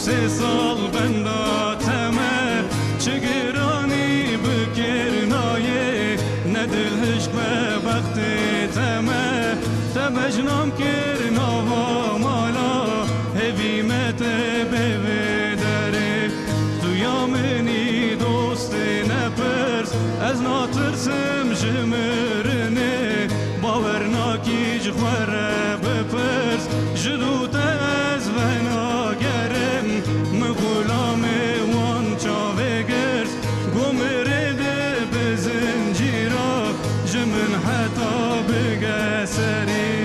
سه سال بنداتمه چگرانی بکرنایه ندلهش به وقت تمه تمجنام کرنا و مالا هویمت بودره تو یامنی دوست نپرس از ناترسم جمرنه باورناکی جخوره بپرس جدوت از وناگرم مغلام وان چاوه گرس گمره ده بزنجیرا جمن حتا بگسری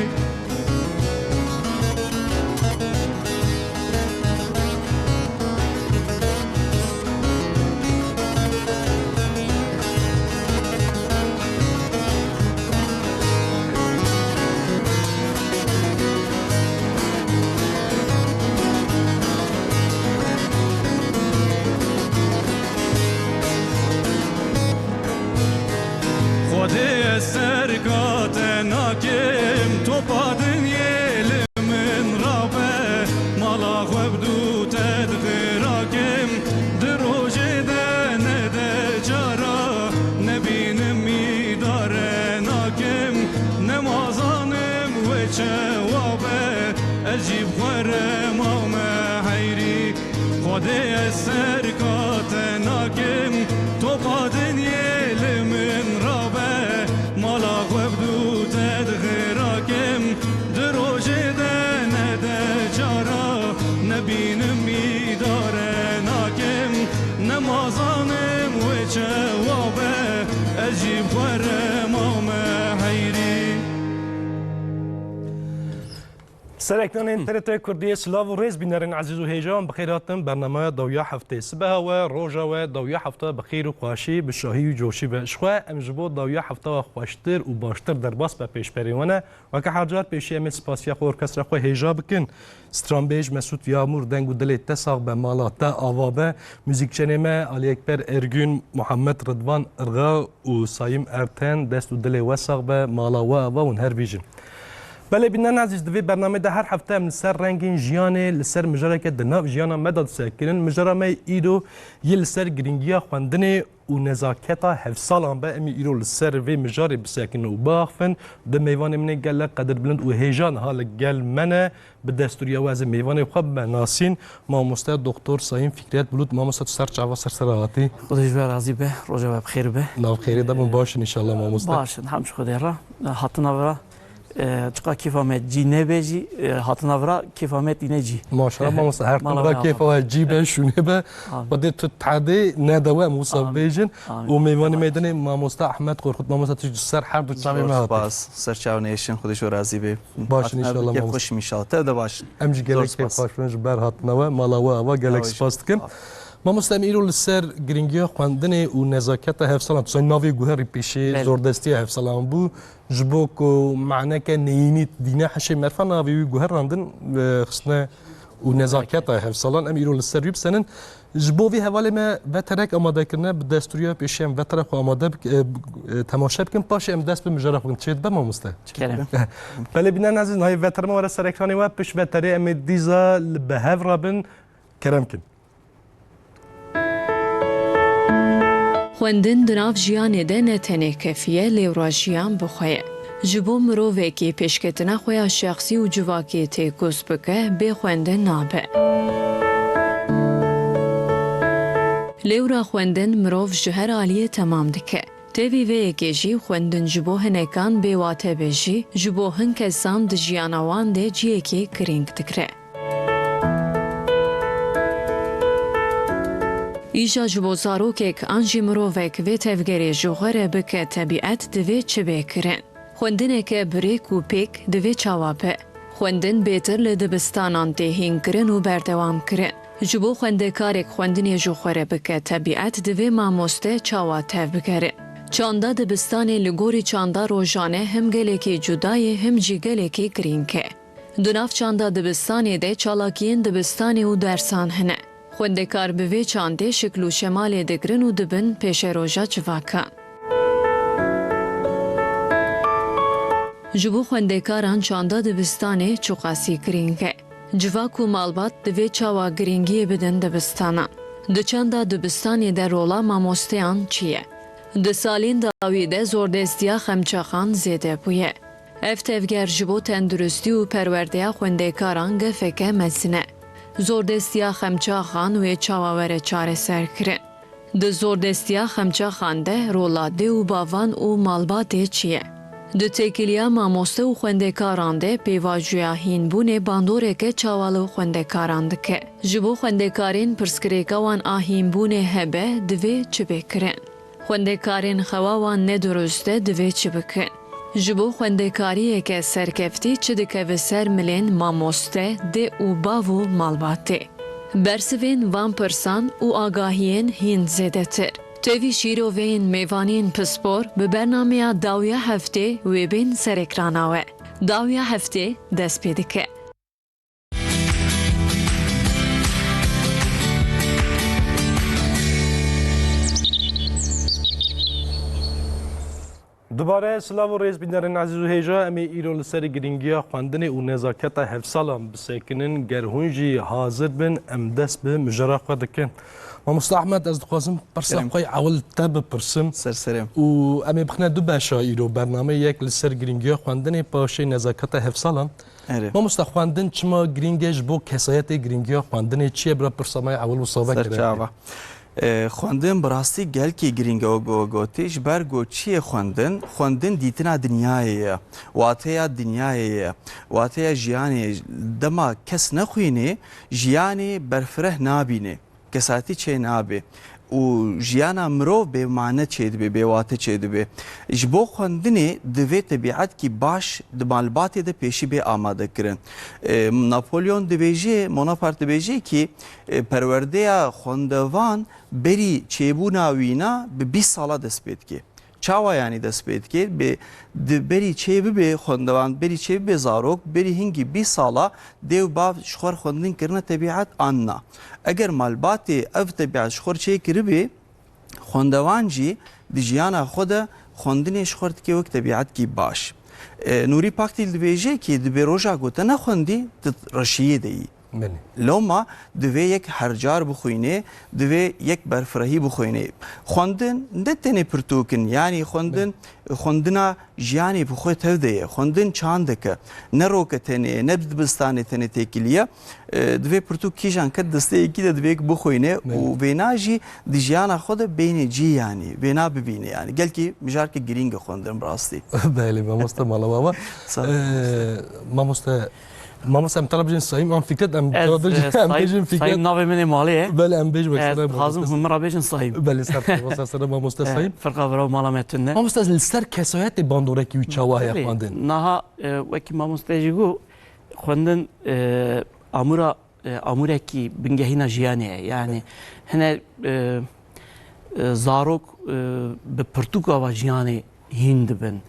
سرکات ناکم تو پادن یل من رابه مالا خبدو تدخراکم دروج دنه ده جارا نبینم میداره ناکم نمازانم و چوابه عجیب خورم آم حیری خود سرکات ناکم تو پادن یل من رابه مالا خبدو تدخراکم دروج دنه ده جارا نبینم میداره ناکم نمازانم و چوابه عجیب خورم آم حیری سرکتان اینترنت کردی سلاو و ریز بینرین عزیز و هیجان بخیر هاتم برنامه دویا هفته سبه و روزا و دویا هفته بخیر و خواشی به شاهی و جوشی به اشخوا امجبو دویا هفته و خواشتر و باشتر در باس به پیش بریونه و که حجار پیشی امید سپاسیا خور کسر خو هیجا بکن سترامبیج مسعود یامور دنگ و دل تساق به مالاتا آوابه موزیک چنمه علی اکبر ارگون محمد رضوان ارغا و سایم ارتن دست و دل وساق به مالا و آوا و هر ویژن بله بینن عزیز دوی برنامه ده هر هفته من سر رنگین جیانه لسر مجرا که دناف جیانا مداد ساکنن مجرا می ایدو یه لسر گرینگیا خواندنه و نزاکتا هف سالان به امی ایرو لسر وی مجاری بساکن و باخفن ده میوان منه گل قدر بلند و هیجان حال گل منه به دستوری واز میوان خوب ناسین ما مستعد دکتر سایم فکریت بلود ما مستعد سر چاوا سر سراغاتی خودش بر راضی به روزا بخیر به ناف خیری دم باشن ان شاء الله ما مستعد باشن همش خدا را حتنا برا چقدر کیفامت جی نبیجی حتنا برا کیفامت اینه جی ماشاءالله ما مستعد هر تمرا کیفا جی به شونه به بعد تو تعدی ندوه مصاب بیجن و میوان میدانه ما مستعد احمد قرخت ما مستعد سر هر دو چاوی ما باز سر چاو نیشن خودش راضی به باشن ان شاء الله ما خوش میشال تا باش امجی گلک کیفاش منج بر حتنا مالا و گلک سپاست کم ما مستعمرو لسر گرینگیا خواندن و نزاکت هفت سالان تو ناوی گوهری پیشه زوردستی هفت سالان بو جبوک و معنی که نیینی دینه حشی مرفا ناوی گوهر راندن خصنا و نزاکت هفت سالان امیرو لسر ریب سنن جبوی حوالی ما وترک آماده کردن به دستوری پیشه ام وترک آماده تماشا بکن پاشه ام دست به مجرد بکن چید به ما مستعد بله بینن عزیز نهای وتر ما ورا سرکانی و پیش وتری ام دیزا به هف رابن کرم کن خوندن دناف جیان ده نتنه کفیه لیورا جیان بخواه. جبو مروه که پیشکتنه خواه شخصی و جواکی تیکوز بکه به خوندن نابه. لیورا خوندن مروف جهر آلیه تمام دکه. تیوی وی جی خوندن جبو هنکان به واته بجی جبو هن کسام ده جیانوان ده جیه که کرینگ دکره. ایجا جبو زاروکک آنجی مرووک و تفگری جوهره بکه طبیعت دوی چه بکرن. خوندنه که بریک و پیک دوی چوابه. خوندن بیتر لدبستانان تهین کرن و بردوام کرن. جبو خونده کارک خوندنی جوهره بکه طبیعت دوی ماموسته چوا تف بکرن. چاندا دبستانی لگوری چاندا روزانه هم گلکی جدای هم جی گلکی گرینکه. دوناف چاندا دبستانی ده چالاکین دبستانی و درسان هنه. خوندکار به وی چانده شکل و شمال دگرن و دبن پیش روژا چواکان. جبو خوندکاران چانده دبستانه چوقاسی کرینگه. Civak û malbat divê çawa giringiyê bidin dibistanan. Di çanda dibistanê de rola mamosteyan çi ye? Di salên dawî de zordestiya xemçaxan zêde bûye. Ev tevger ji bo tendurustî û perwerdeya xwendekaran gefeke mezin e. Zordestiya xemçaxan wê çawawere çareser kirin. Di zordestiya xemçaxan de rola dê û bavan û malbatê çi ye? Di têkiliya mamoste û xwendekaran de pêvajoya hînbûnê bandoreke çawalı û xwendekaran dike. Ji bo xwendekarên pirskirêka wan a hînbûnê hebe divê çi bêkirin? Xwendekarên xewa wan nedurust e divê çi bikin? Ji bo xwendekariyeke serkeftî çi dikeve ser milên mamoste, dê û bav û malbatê? Bersivên van pirsan û agahiyên hîn zêdetir. Tevî şîroveyên mêvanên pispor bi bernameya dawiya heftê wê bên serekrana we. Dawiya heftê dest pê dike. Dubare silav û rêzbînerên ezîz û hêja em ê îro li serê giringiya xwendinê û nezaketa hevsalan bisekinin ger hûn jî hazir bin em dest bi mijara xwe dikin. Mamoste Ahmed ez dixwazim pirsa xwe ewil te bipirsim Serserem. û em ê bixine du beşa îro bername yek li ser giringiya xwendinê paşê nezaketa hevsalan. Evet. Mamoste xwendin çima giring e ji bo kesayetê giringiya xwendinê çi ye bira pirsa me ewil û savek Serçava. Xwendin bi rastî gelkî giring gotî ji ber got çi ye xwendin? Xwendin dîtina dinyayê ye, wateya dinyayê ye, wateya jiyanê dema kes nexwînê jiyanê berfireh nabîne, kesatî çê nabe. û jiyana mirov bêmane çê dibe, bêwate çê dibe. Ji bo xwendinê divê tebîatkî baş di malbatê de pêşî bê amade kirin. Napolyon dibêje, Bonaparte dibêje ki perwerdeya xwendevan berî çêbûna wîna bi 20 sala dest pê dike. Çawa yanî dest pê dike di berî çê bibe xwendevan, berî çê bibe zarok, berî hingî 20 sala dêw bav ji xwe xwendin kirine tebîat anna. Eger malbatê ev tebîat ji xwe çê kiribe, xwendevan jî di jiyana xwe de xwendinê ji xwe dike wek tebîatkî baş. Nûrî Pakdîl dibêje ki di bê roja gote nexwendî tu reşiyê de yî. Loma divê yek hercar bixwînê, divê yek berfirehî bixwînê. Xwendin ne tenê pirtûkin, yanî xwendina jiyanê bi xwe tev de ye. Xwendin çand dike, ne roke tenê, ne dibistanê tenê têkiliye. Divê pirtûk kîjan ket desteyekî de divê bixwîne û vêna jî di jiyana xwe de bêhnê cî yanî, vêna bibîne yanî. Gelkî mijarke girîng e xwendin bi rastî. Belê mamoste malababa. Mamoste em talab bijin sayîm em fikret em bêjin fikret. Sayîm navê min ê malê ye. Belê em bêj wek Ez dixwazim hûn min re bêjin sayîm. Belê ser mamoste sayîm. Firqa vera mala me tune. Mamoste li ser kesayetê bandorekî wî çawa heye xwendin. Naha wekî mamoste jî got xwendin amurekî bingehîna jiyanê ye. Yani hine zarok bi pirtûk ava jiyanê hîn dibin.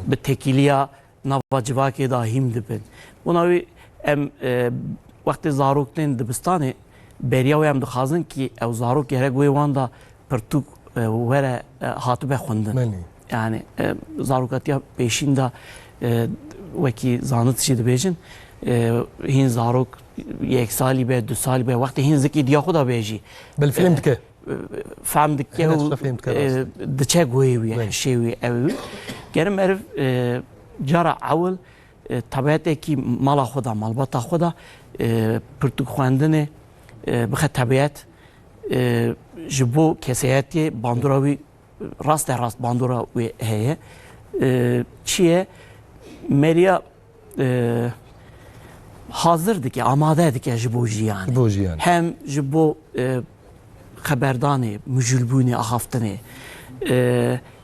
Bi tekîliya nava civakê da hîn dibin. Buna wî em wextê zarok tên dibistanê beriya wê em dixwazin ki ew zarok gerek wê wan da pirtûk were hatibe xwendin. Yani zarokatiya pêşîn da wekî zanit jî dibêjin hîn zarok yek salî be, du salî be wextê hîn zikî diya xwe da bêjî. Belê film dike. Fehm dike û diçe guhê wî, hişê wî ew wî. Gerim eriv cara ewil tabiatekî mala xwe da, malbata xwe da pirtûk xwendinê bixe tabiat ji bo keseyetê bandora wî rast bandora wê heye. Çi ye? Meriya hazır dike, amade dike ji bo jiyanê. Hem ji bo xeberdanê, mijûlbûnê, axaftinê.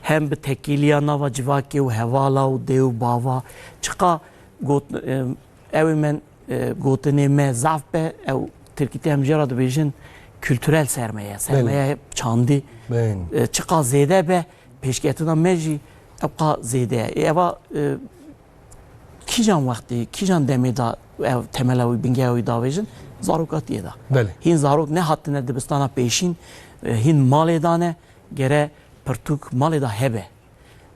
Hem bi tekîliya nava civakê û hevala û dê û bava çiqa ew men gotinê me zaf be ew Tirkîtê em jî ra dibêjin kültürel sermaye çandî çiqa zêde be pêşketina me jî ew qa zêde ye. Eva kîjan wextê kîjan demê da ev temela wî bingeya wî davêjin zarokatiyê da. Hîn zarok ne hatine dibistana pêşîn hîn malê da ne gere pirtûk malê da hebe.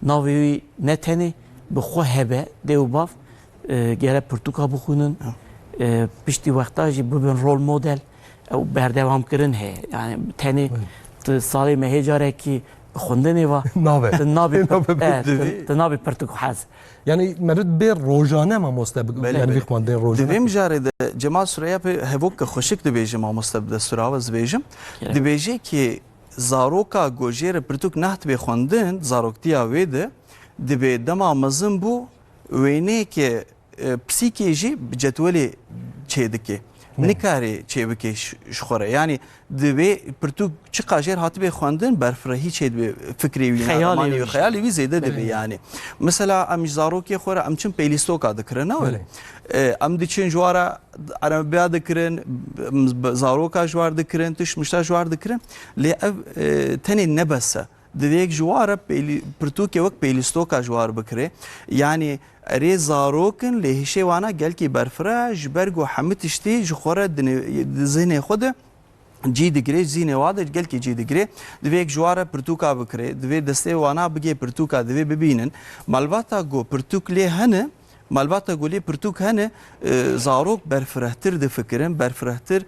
Navê wî ne tenê bi xwe hebe dê û bav gere pirtûka bixwînin piştî wexta jî bibin rol model ew berdewamkirin heye yani tenê tu salê me hê carekî xwendinê va Nave. tu nabî Divê- tu nabî pirtûk hez Yani merit bê rojane mamoste yani vî xwendin rojane. Divêm jarê de Cemal Süreyya pê hevok xweşik dibêje mamoste bi destûra ve zibêjim. Dibêje ki zaroka gojêre pirtûk nah dibe xwendin zaroktiya wê de dibe dema mezin bû wêneyeke pisîkê jî bi cetwelê çê dike. Nikarê çê bike ji xwe re yani divê pirtûk çi qajêr hatibê xwendin berfirehî çê dibe fikrê wî Xeyalê wî. xeyalê wî zêde dibe yani. Mesela em ji zarokê xwe re em çin pêlîstoka dikirin ne em diçin ji wara erebiya dikirin zaroka ji war dikirin tişmişta ji war dikirin lê ev tenê nebese divêk ji war re pirtûkê wek pêlîstoka ji war bikire yani erê zarokin lê hişê wana gelkî berfire ji ber ku hemû tiştî ji xwe re di zihnê xwe de cî digire zînê wa de gelkî cî digire divêk ji war re pirtûka bikire divê destê wana bigê pirtûka divê bibînin malbata got pirtûk lê hene malbata golê pirtûk hene zarok berfirehtir difikirin berfirehtir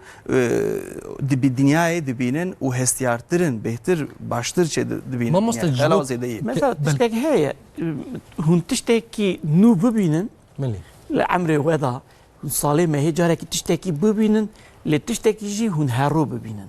di dünyayê dibînin û hestiyartirin bêhtir baştir çê dibînin Mamoste ji bo- zêdeyî mesela tiştek heye hûn tiştekî nû bibînin Milî. li emrê we da hûn salê me hê carekî tiştekî bibînin lê tiştekî jî hûn herû bibînin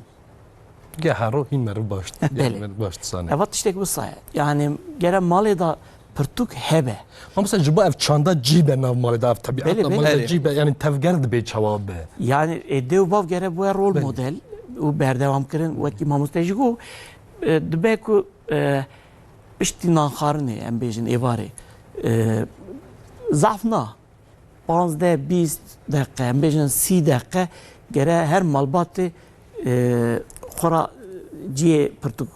Ge hero hin meriv baş. Belê. Meriv baş sane. eva tiştek wisaye yani gere malê da pirtûk hebe Mamoste ji bo ev çanda cîbe nav malê da ev tabiat Belê, belê. malê cîbe yani tevger dibe çawab be. yani dêw bav gere bu rol Belê. model û berdewamkirin wekî mamoste jî got dibe ku piştî nanxwarinê em bêjin êvarê zaf na 15-20 deqe em bêjin 30 deqe gere her malbatê xwe ciyê pirtûk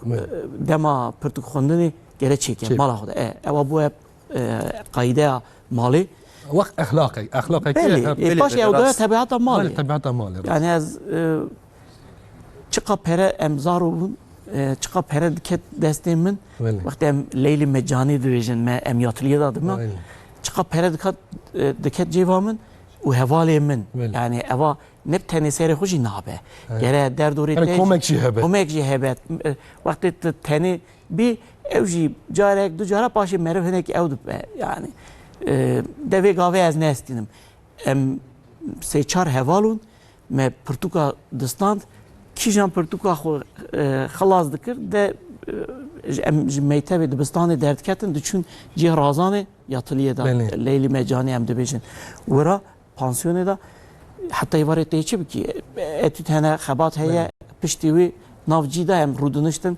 dema pirtûk xwendinê gere çêke Çêk. mala xwe de ewa bu hep qaydeya malê Wek ehlaqek ehlaqek belê baş ew doya tebiata malê tabiata malê. yani ez çiqa pere em zaro bûn çiqa pere diket destê min Belê. wextê em Leylî Mecanî dibêjin me em yatiliye da dime Belê. çiqa pere diket cêva min û hevalê min Belê. yani eva ne tenê serê xwe jî nabe gere derdorê Yani komek jî hebe. komek jî hebe wextê tu tenê bî ew jî carek du cara paşê meriv hinekî ew dibe yani devê gavê ez nestînim em sê çar hevalûn me pirtûka distand kîjan pirtûka xwe xelas dikir de em ji mektebê dibistanê derdiketin diçûn cih razanê yatiliye da Belê. Leylî Mecanî em dibêjin wera pansiyonê da heta êvarê tê çi bikî etût hene xebat heye piştî wê nav cî da em rûdiniştin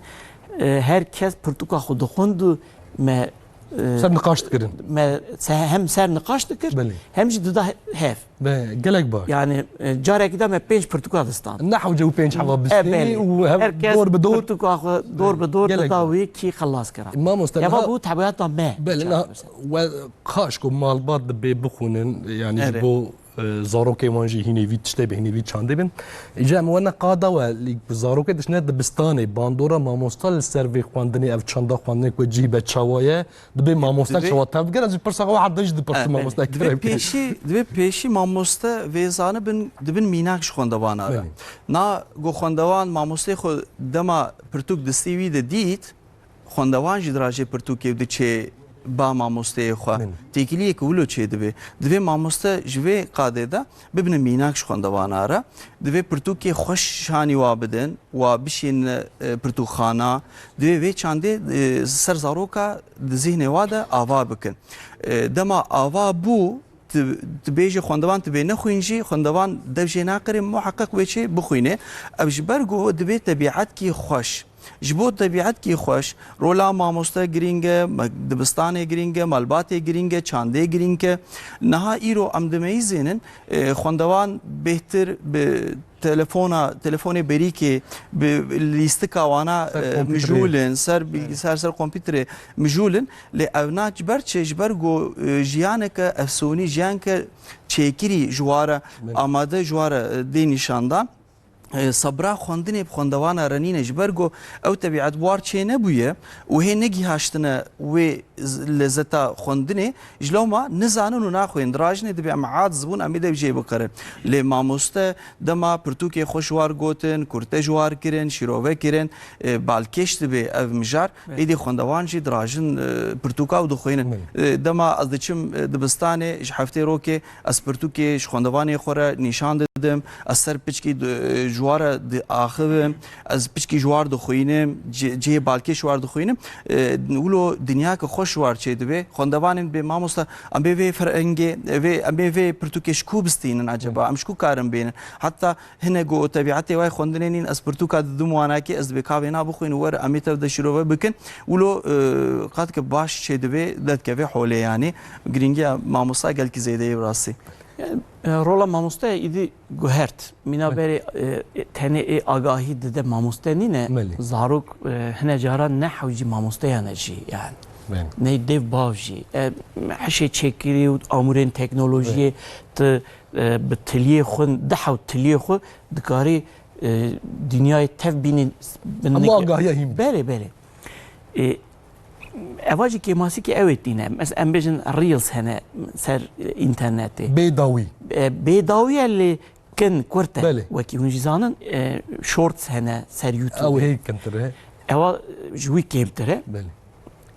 her kes pirtûka xwe dixwend û me Ser nikaş dikirin. me hem ser nikaş dikir Belê. hem jî dida hev Be gelek baş. yani carekî de me 5 pirtûka distan Nehw cew pênc heva bistînî û hev herkes dor bi dor. pirtûka xwe dor bi dor Gelek dida baş. wê kî xelas kira Mamoste eva bû tebiata me Belê na we kaş ku malbat dibe bixwînin yani ji Evet. bo zarokê wan jî hinêvî tiştê bi hinêvî çandê bin. Îca em wene qada we lîk bi zarokê dişne dibistanê bandora mamosta li ser vê xwendinê ev çanda xwendinê ku cîbe çawaye dibe mamosta Divê- çawa tevger ez jî pirsa xwe heda jî dipirsim mamosta Divê pêşî mamoste vêzanî bin dibin mînak ji xwendevanan re. Na got xwendevan mamostê xwe dema pirtûk distî wî de dît xwendevan jî dirajê pirtûkê diçe ba mamosteyê xwe têkiliyek wilo çê dibe divê mamoste ji vê qadê de bibine mînak ji xwendevanan re divê pirtûkê xweş şanî wa bidin wa bişîne pirtûkxana divê vê çandê ser zaroka di zihnê wa de ava bikin dema ava bû dibêje xwendevan tibê nexwîn jî xwendevan dev jê naqirê muheqeq wê çê bixwîne ev ji ber got divê tebîetkî xweş ji bo tebîetkî xweş rola mamoste giring e dibistanê giring e malbatê giring e çandê giring e niha îro em dimeyîzênin xwendevan bêhtir bi telefonê berîkê bi lîstika wana mijûlin ser bilgisayar ser kompîterê mijûlin lê ev na ji ber çê ji ber got jiyaneke efsûnî jiyanke çêkirî ji ware amade ji ware dê nîşandan صبرا خواندنê bi xwendewana renîne ji ber got ew tebîetbar çê nebûye û hê negîhaştine wê lezeta xwendinê ji lewma nizanin û naxwên dirajinê dibe em aciz bûn em ê de jê biqerin lê mamoste dema pirtûkê xwe ji war gotin kurte ji war kirin şîrove kirin balkêş dibe ev mijar êdî xwendewan jî dirajin pirtûka û dixwînin dema ez diçim dibistanê ji heftê rokê ez pirtûkê ji xwendevanê xwe re nîşan didim ez ser piçkî جوار آخرم از پیشکی جوار دخوینم جه بالکی جوار دخوینم ولو دنیا که خوش جوار چه دبی خواندوانم به ماموستا ام به فرنگی و ام به پرتوکش کوبستین عجبا ام شکو کارم بین حتی هنه گو طبیعتی وای خواندنین از پرتوکا دموانا کی از بکاوی نابخوین ور امیت دشرو بکن ولو قد که باش چه دبی دت که حوله یعنی گرینگی ماموستا گل کی زیده راسی رولا ماموسته ایدی گوهرت مینا بری تنی آگاهی دده ماموسته نینه زاروک هنه جارا نه حوجی ماموسته یا نجی yani ne dev bavji her şey çekiri و امورین تکنولوژی ت به تلیه خون ده حو تلیه خو دکاری دنیای تف بینی اما آگاهی هم بله اواجی که ماسی که اوت دینه مثلا ام بجن ریلز هنه سر اینترنتی بیداوی اللي كن كورته وكي هنجي زانن شورتس هنا سر يوتيوب او هيك كنتره اوا جوي كيمتره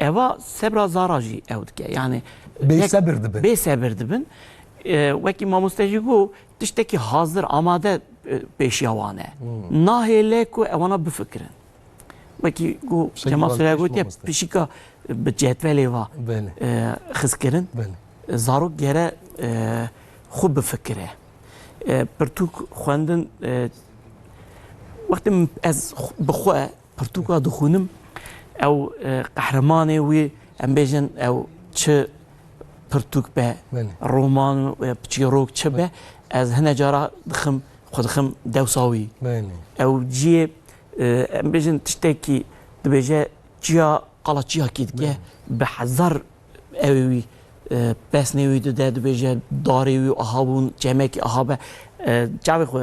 اوا سبرا زاراجي اودك يعني بيسبر دبن وكي ما مستجيبو تشتكي حاضر آماده بيشيوانه ناهيلكو اوانا بفكرن وكي جو جماعه سلاغوتي بشيكا بجدولي وا خسكرن زارو گره خوب بفكره پرتوک خواندن وقتی از بخواه پرتوکا دخونم او قهرمانه وی ام بیجن او چه پرتوک به رومان و بچیروک چه به از هنه جارا دخم خودخم دوساوی او جی ام بیجن تشتکی دبیجه جیا قلا جیا کید که به حذر اوی بس نوید داد بچه داری و آهابون جمعی آهاب جاوی خو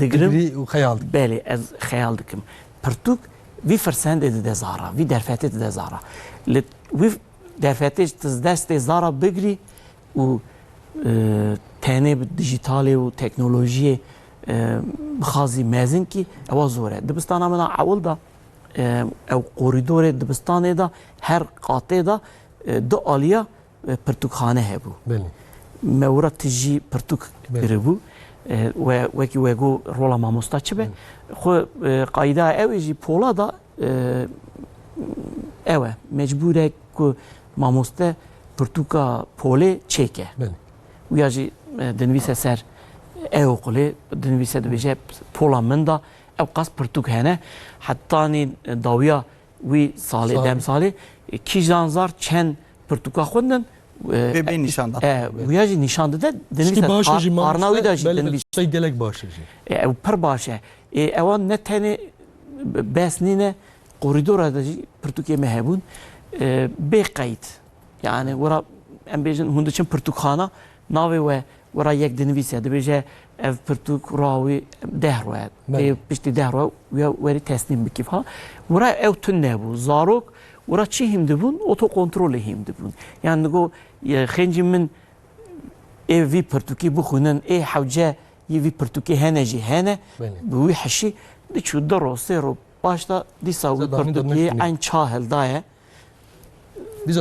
دگرم خیال بله از خیال دکم پرتوک وی فرسند ده زارا وی درفته ده زارا وی درفته دست زارا بگری و تنه دیجیتالی و تکنولوژی بخازی مازن کی اوازوره دبستان من اول دا او کوریدور دبستان دا هر قاطع دا دو آلیا پرتوکخانه هبو مورد تجی پرتوک بربو و وکی وگو رولا ماموستا چه به خو قاعده اویجی پولا دا اوه مجبوره که ماموستا پرتوکا پوله چیکه ویاجی دنویسه سر او قلی دنویسه دویجه پولا من دا او قصد پرتوک هنه حتی نی داویا وی سالی دم سالی کی جانزار چند پرتوکا خوندن به نشان داد ویاجی نشان داده دنویسه آرناوی داشت دنویسه گلک باشه او پر باشه اوان نه تنه بس نینه قریدور داشت پرتوکی مهبون به قید یعنی ورا ام بیجن هندوچن پرتوکخانه ناوی و ورا یک دنویسه دبیجه ev pertuk rawi dehroet pişti dehro ve veri teslim bikif ha vura ev tünne bu zarok vura çi himdi bun oto kontrolü himdi bun yani go xencimin evi pertuki bu xunen havca yevi pertuki heneci hene bu haşi de şu darose ro başta disavi pertuki an çahel daye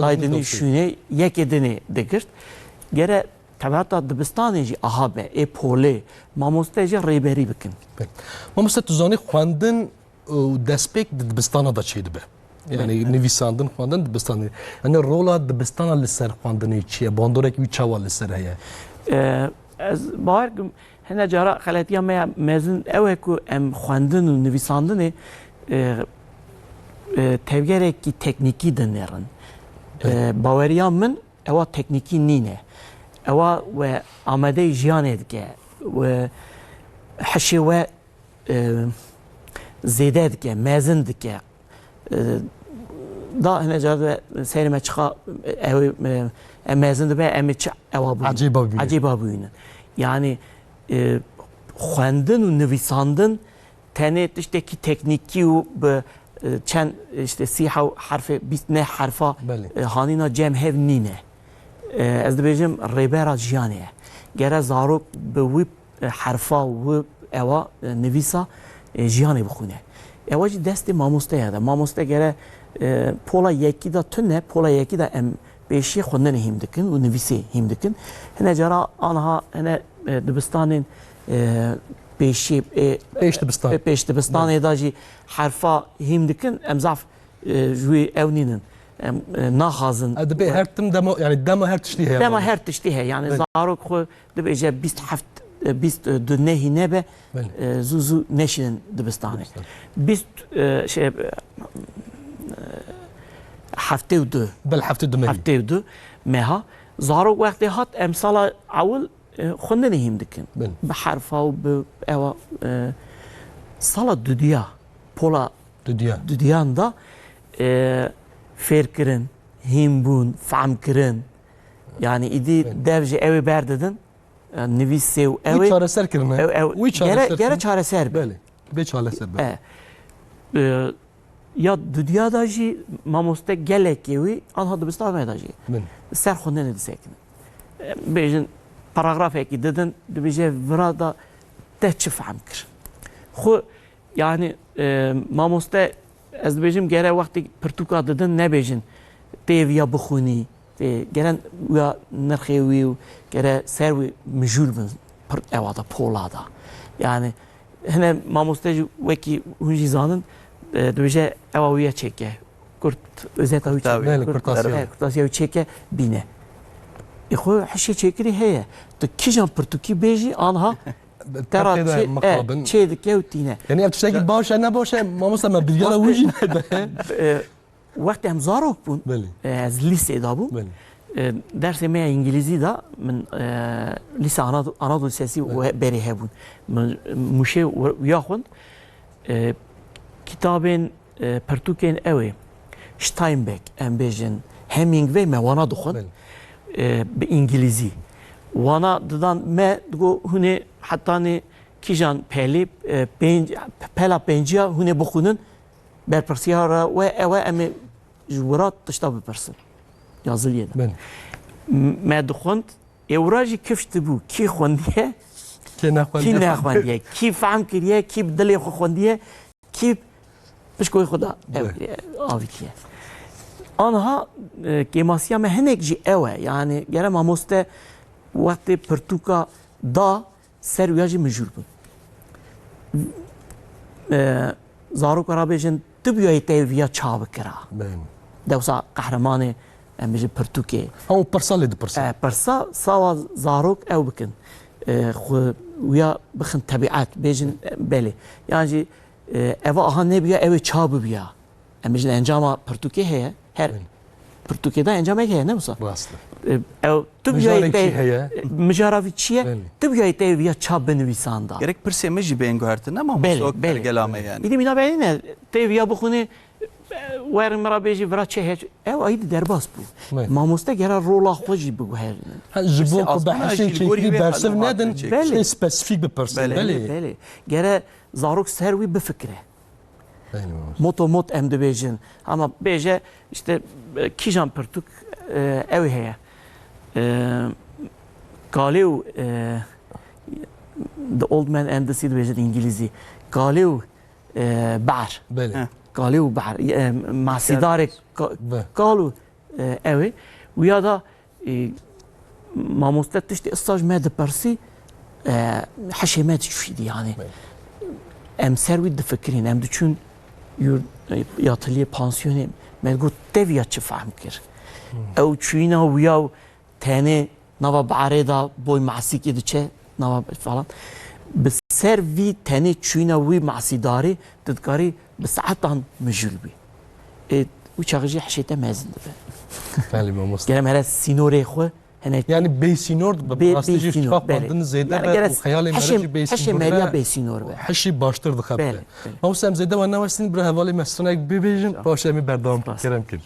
aydını şune yek edeni degirt gere تبعتا دبستانی جی آهابه ای پوله ماموسته جی ریبری بکن ماموسته تزانی خواندن و دسپیک دبستانا دا چیده به یعنی نویساندن خواندن دبستانی یعنی رولا دبستانا لسر خواندنی چیه باندوره که چاوا لسر هیه از باورگم هنه جارا خلاتیا مزن اوه که ام خواندن و نویساندن تفگره کی تکنیکی دنیرن باوریا من اوه تکنیکی نینه اوا و آماده جیان دکه و حشی و زیده دکه مازن دکه دا هنه جاد سری مچخا مازن دبه امی چه اوا عجیبا بوینن یعنی خوندن و نویساندن تنه تشتکی تکنیکی و به چند سی حرف 20 حرفا بله. هانینا جمع هف نینه از دبیجم ریبرا جیانه گره زاروک به وی حرفا و اوا نویسا جیانه بخونه اوا جی دست ماموسته یاده ماموسته گره پولا یکی دا تنه پولا یکی دا ام بیشی خوندن هم دکن و نویسی هم دکن هنه جرا آنها هنه دبستانین بیشی پیش دبستان داجی حرفا هم دکن ام زعف جوی اونینن ناخازن ادبی هر تم دمو يعني دمو هر تشتيه دما هر تشتيه يعني زاروك خو دبيجا 20 دنهي نبه زوزو نشن دبستاني 20 شيء هفته ودو بل هفته دو هفته ودو مها زاروك وقت هات امثال اول خوندني هم دكن بحرفه و اوا صاله دوديا بولا دوديان دا فیر کرن، هیم بون، فهم کرن، یعنی ایدی درجه اوی بردادن، نویسه و اوی. وی چاره سر کرنه. وی گره چاره سر. بله. به چاره سر. بله. یا دنیا داشی ماموسته گلکی وی آنها دبستان میداشی. سر خونده ندیسکن. بیشتر پاراگراف کی دادن دبیجه ورادا تچ فهم کر. خو یعنی ماموسته از بیشتر گره وقتی پرتوکا دادن نبیشن تیویا بخونی گرن ویا نرخیوی و گره سروی مجول بن پر اوادا پولادا yani هنه ماموسته وکی هنجی زانن دویجه اواویه چکه کرد özet avu çeke kurtasiya çeke bine خو حشي چکری هيا تو کیجان پرتوکی بیجی آنها ترى شيء كيوتينا يعني بتشتكي باشه نباشه ما مثلا بديلا وجه وقت هم زاروك بون از ليسه دابو درس ما انجليزي دا من ليسه اناضول سياسي وبري هبون مشي وياخذ كتابين برتوكين اوي شتاينبك ام بيجن هيمينغوي ما وانا دخل بانجليزي وانا ددان ما دغو هني حتى ني کیجان پلی پلا پنجیا هونه بخونن بر پرسیارا و امی جورات تشتا بپرسن یازلیه ده ما دخوند اوراجی کفشت بو کی خوندیه کی نخوندیه کی فهم کریه کی بدلی خوندیه کی بشکوی خدا آویتیه آنها کیماسیا مهنک جی اوه یعنی گره ماموسته وقت پرتوکا دا سر ویاجی مجور بود زاروک را بیشن تبیای تیویا چاب کرا دوسا قهرمان میشه پرتوکه او پرسالی دو پرسا سوا زاروک او بکن خو ویا بخن طبیعت بیشن بله یعنی اوا آها نبیا او چاب بیا میشه انجام پرتوکه هه هر پرتوکه دا انجام هه نه مثلا او تبیای مجاراوی چیه تبیای تیویا چاب بنویساندا gerek perse meji bengo hertene ama musok gelame yani ایدی مینا بینه تیویا بخونه ورن مرا بیجی ورا چه هج او ایدی درباس بو ماموسته گرا رولا خوجی بگو هر جبوك بحشي چیکری برسف ندن شيء سپسیفیک بپرسن بله گرا زاروک سروی بفکره موت ام de بیجن ama بیجه işte کیجان پرتوک اوی هيا قالوا the old man and the sea division İngilizce قالوا بعر قالوا بعر مع سيدارك قالوا اوي ويا دا ما مستتشتي استاج ما دبرسي حشيمات شفيدي يعني ام سروي دفكرين ام دچون ياتليه بانسيوني ما قلت تبيا تفهم كر او تشينا ويا تاني نوا بعريدا بوي معسيكي دچه نوا falan بسر وی تنی چوینا وی معصیداری تدکاری بساعتان مجلبی و چاقجی حشیته مزن دبه فعلی ماموس گرم هر سینوری خو yani beysинор bastıcı çıkap bandın zeyde ve hayali merci beysинор haşi merya beysинор be haşi baştırdı xabte mavsam zeyde ve navasin bir havali messunak bibejin başemi berdam kerem kir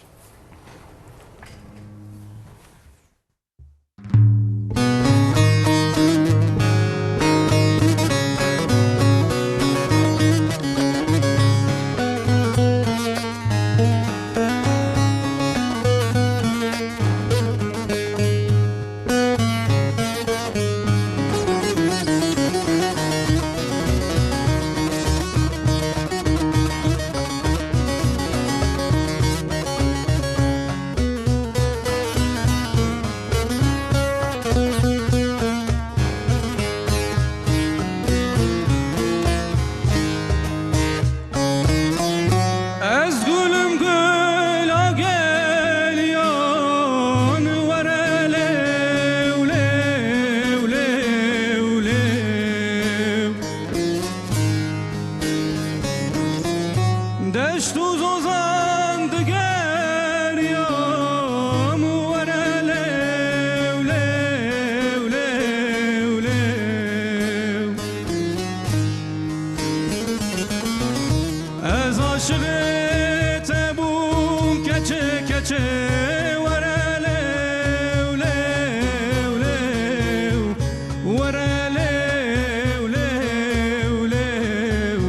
aşığı tebum keçe keçe vere lev lev lev vere lev lev lev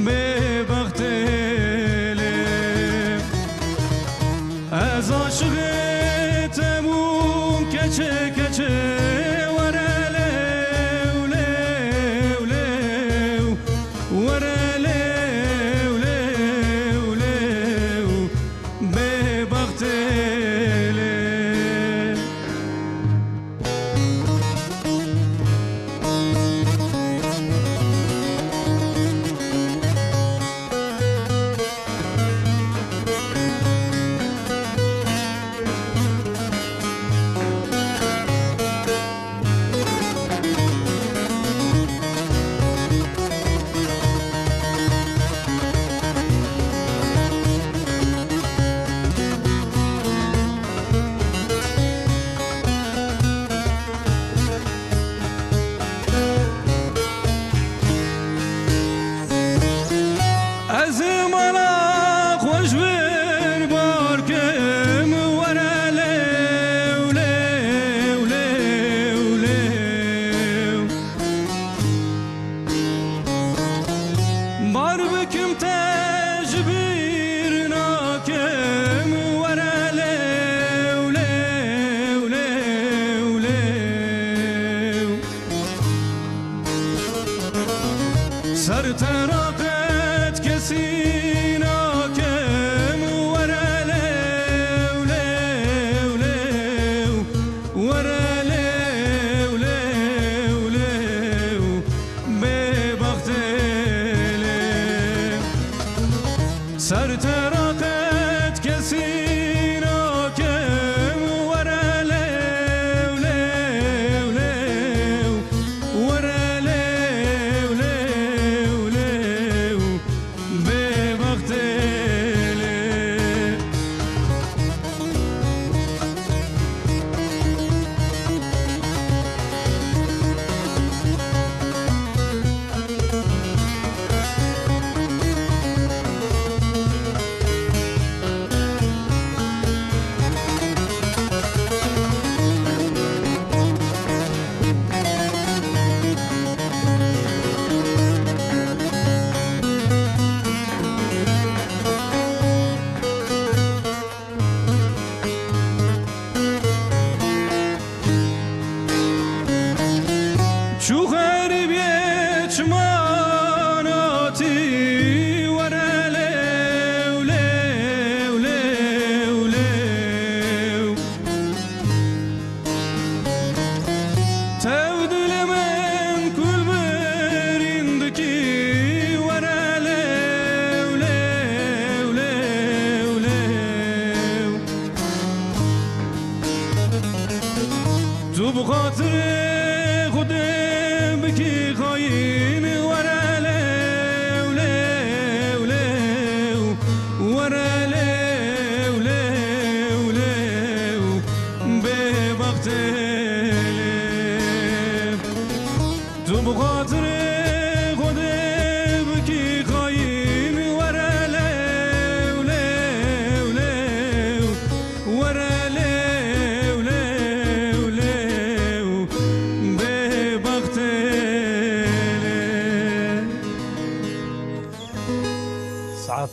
be baktele az aşığı tebum keçe keçe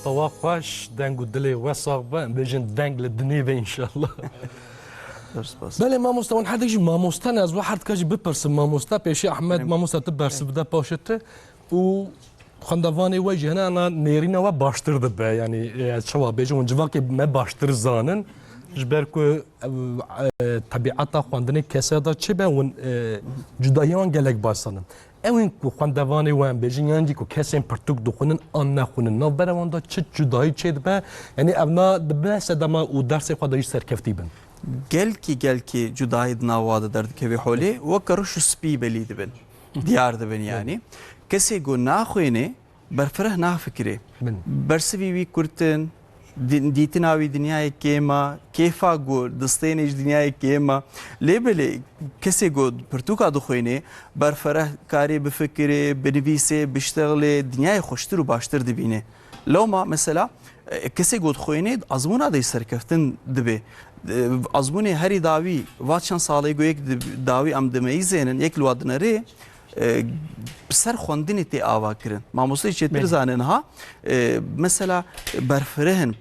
طواق خوش دنگ و دلی وساق با بجن دنگ لدنی به انشالله. بله ماموستا اون حدیجی ماموستا از و حد کاجی بپرس ماموستا پیشی احمد ماموستا تبرس بده پاشته و خندوانی و جهنا انا نیرین و باشتر دبه یعنی شوا بیجون اون جوا که ما باشتر زانن جبر کو طبیعت خواندن کسی دا چه به اون جدایان گلک باسنن. اوین کو خواندوانی و هم بیجین یعنی کو کسی پرتوک دخونن آن نخونن نو برای وان دا چه جدایی چه دبه یعنی اونا دبه سدما و درس خودش سرکفتی بن. گل کی جدایی دناواده درد که حالی و کروش سپی بلی دبن دیار دبن یعنی کسی گو ناخوینه برفره نافکره برسوی وی کرتن دیتناوی دنیای کیما کیفا گو دستینش دنیای کیما لیبله کسی گو پرتوکا دخوینه برفره کاری بفکره بنویسه بشتغله دنیای خوشتر و باشتر دبینه لوما مثلا کسی گوت خوینه ازمونا دی سرکفتن دبی ازمونی هری داوی واتشان سالی گویک داوی ام دمی زینن یک لوادنری سر خوندنی تی آوا کرن ماموستی چطور زانن ها مثلا برفرهن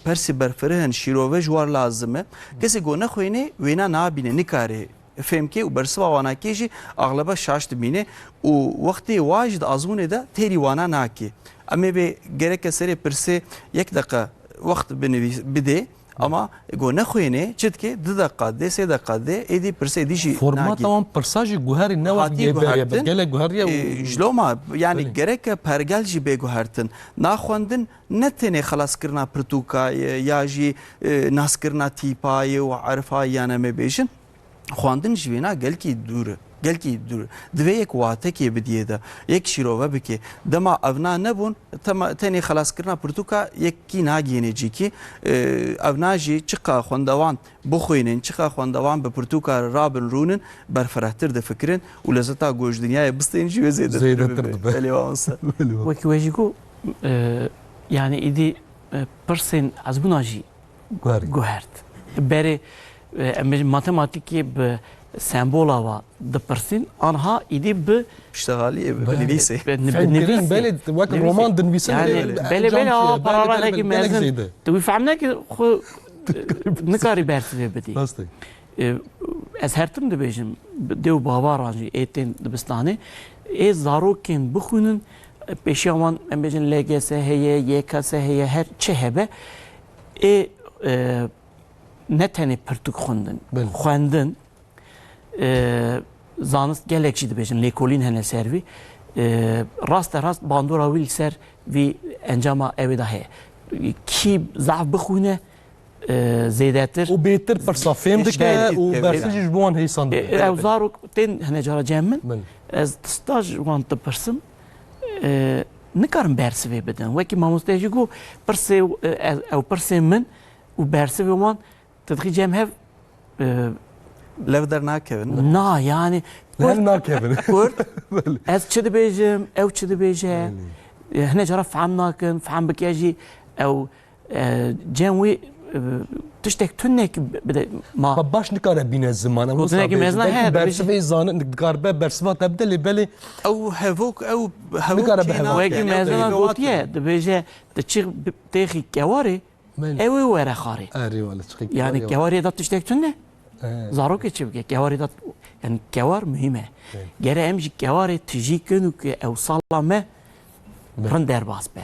پرسی برفرهن شیروه جوار لازمه کسی گو نخوینه وینا نابینه نکاره فهم که و برسوا وانا کیجی اغلبا شاشت بینه و وقتی واجد ازمونه ده تیری وانا ناکی اما به گرک سری پرسی یک دقیقه وقت بده ama go nexwêne çitke 2 dakika de 3 dakika de êdî pirsê dîjî format tamam pirsajî guherî ne wek geberiye gelek guheriye jloma yani gerek pergel jî bêguhertin naxwendin ne tenê xelaskirina pirtûka ya jî naskirina tîpayê û erfayê yan em ê bêjin xwendin ji wêna gelkî dûr e gelkî dûr divê yek watekê bidiye de yek şîrove bike dema evna nebûn tenê xelaskirina pirtûka yekî nagihêne cîkî evna jî çiqa xwendewan bixwînin çiqa xwendewan bi pirtûka rabin rûnin berfirehtir difikirin û lezeta gojdînyayê bistên jî wê zêdetir dibe وەکی وێژی گو یعنی ئیدی پرسên ezbûna jî guhert berê em bêjin matematîkê bi sembola wa dipirsin anha îdî bi piştevaliyê binivîsê nivîsê belê wek roman dinivîsin belê belê a pararanekî mezin tu wî fehm nekir xwe nikarî bersivê bidî ez hertim dibêjim dê û bavaran jî êtên dibistanê ê zarokên bixwînin pêşiya wan em bêjin LGS heye YKS heye her çi hebe ê ne tenê pirtûk xwendin xwendin zanist gelek jî dibêjin lêkolîn hene ser vî rast bandora wî li ser vî encama evê de heye kî zaf bixwîne zêdetir û bêtir pirsa fêm dike û bersî jî ji bo wan hêsan ew zarok tên hene cara cem min ez tista ji wan dipirsim nikarim bersivê bidin wekî mamosteyê jî got pirsê ew pirsên min û bersivê wan tedixî cem hev lev dernakevin na yani lev nakevin kurd ez çi dibêjim ew çi dibêje hine cara fehm nakin fehm bike jî ew cem wî tiştek tunek bide ma baş nikare bîne ziman em tunekî mezna he bersivê zanin dikarbe bersiva te bide lê belê ew hevok ew wekî mezna gotiye dibêje di çi têxî kewarê ew ê were xarê yani kewarê da tiştek tune zarokê çi bike kewarê da yani kewar mühim e gere em jî kewarê tijî kin û ku ew sala me rind derbas be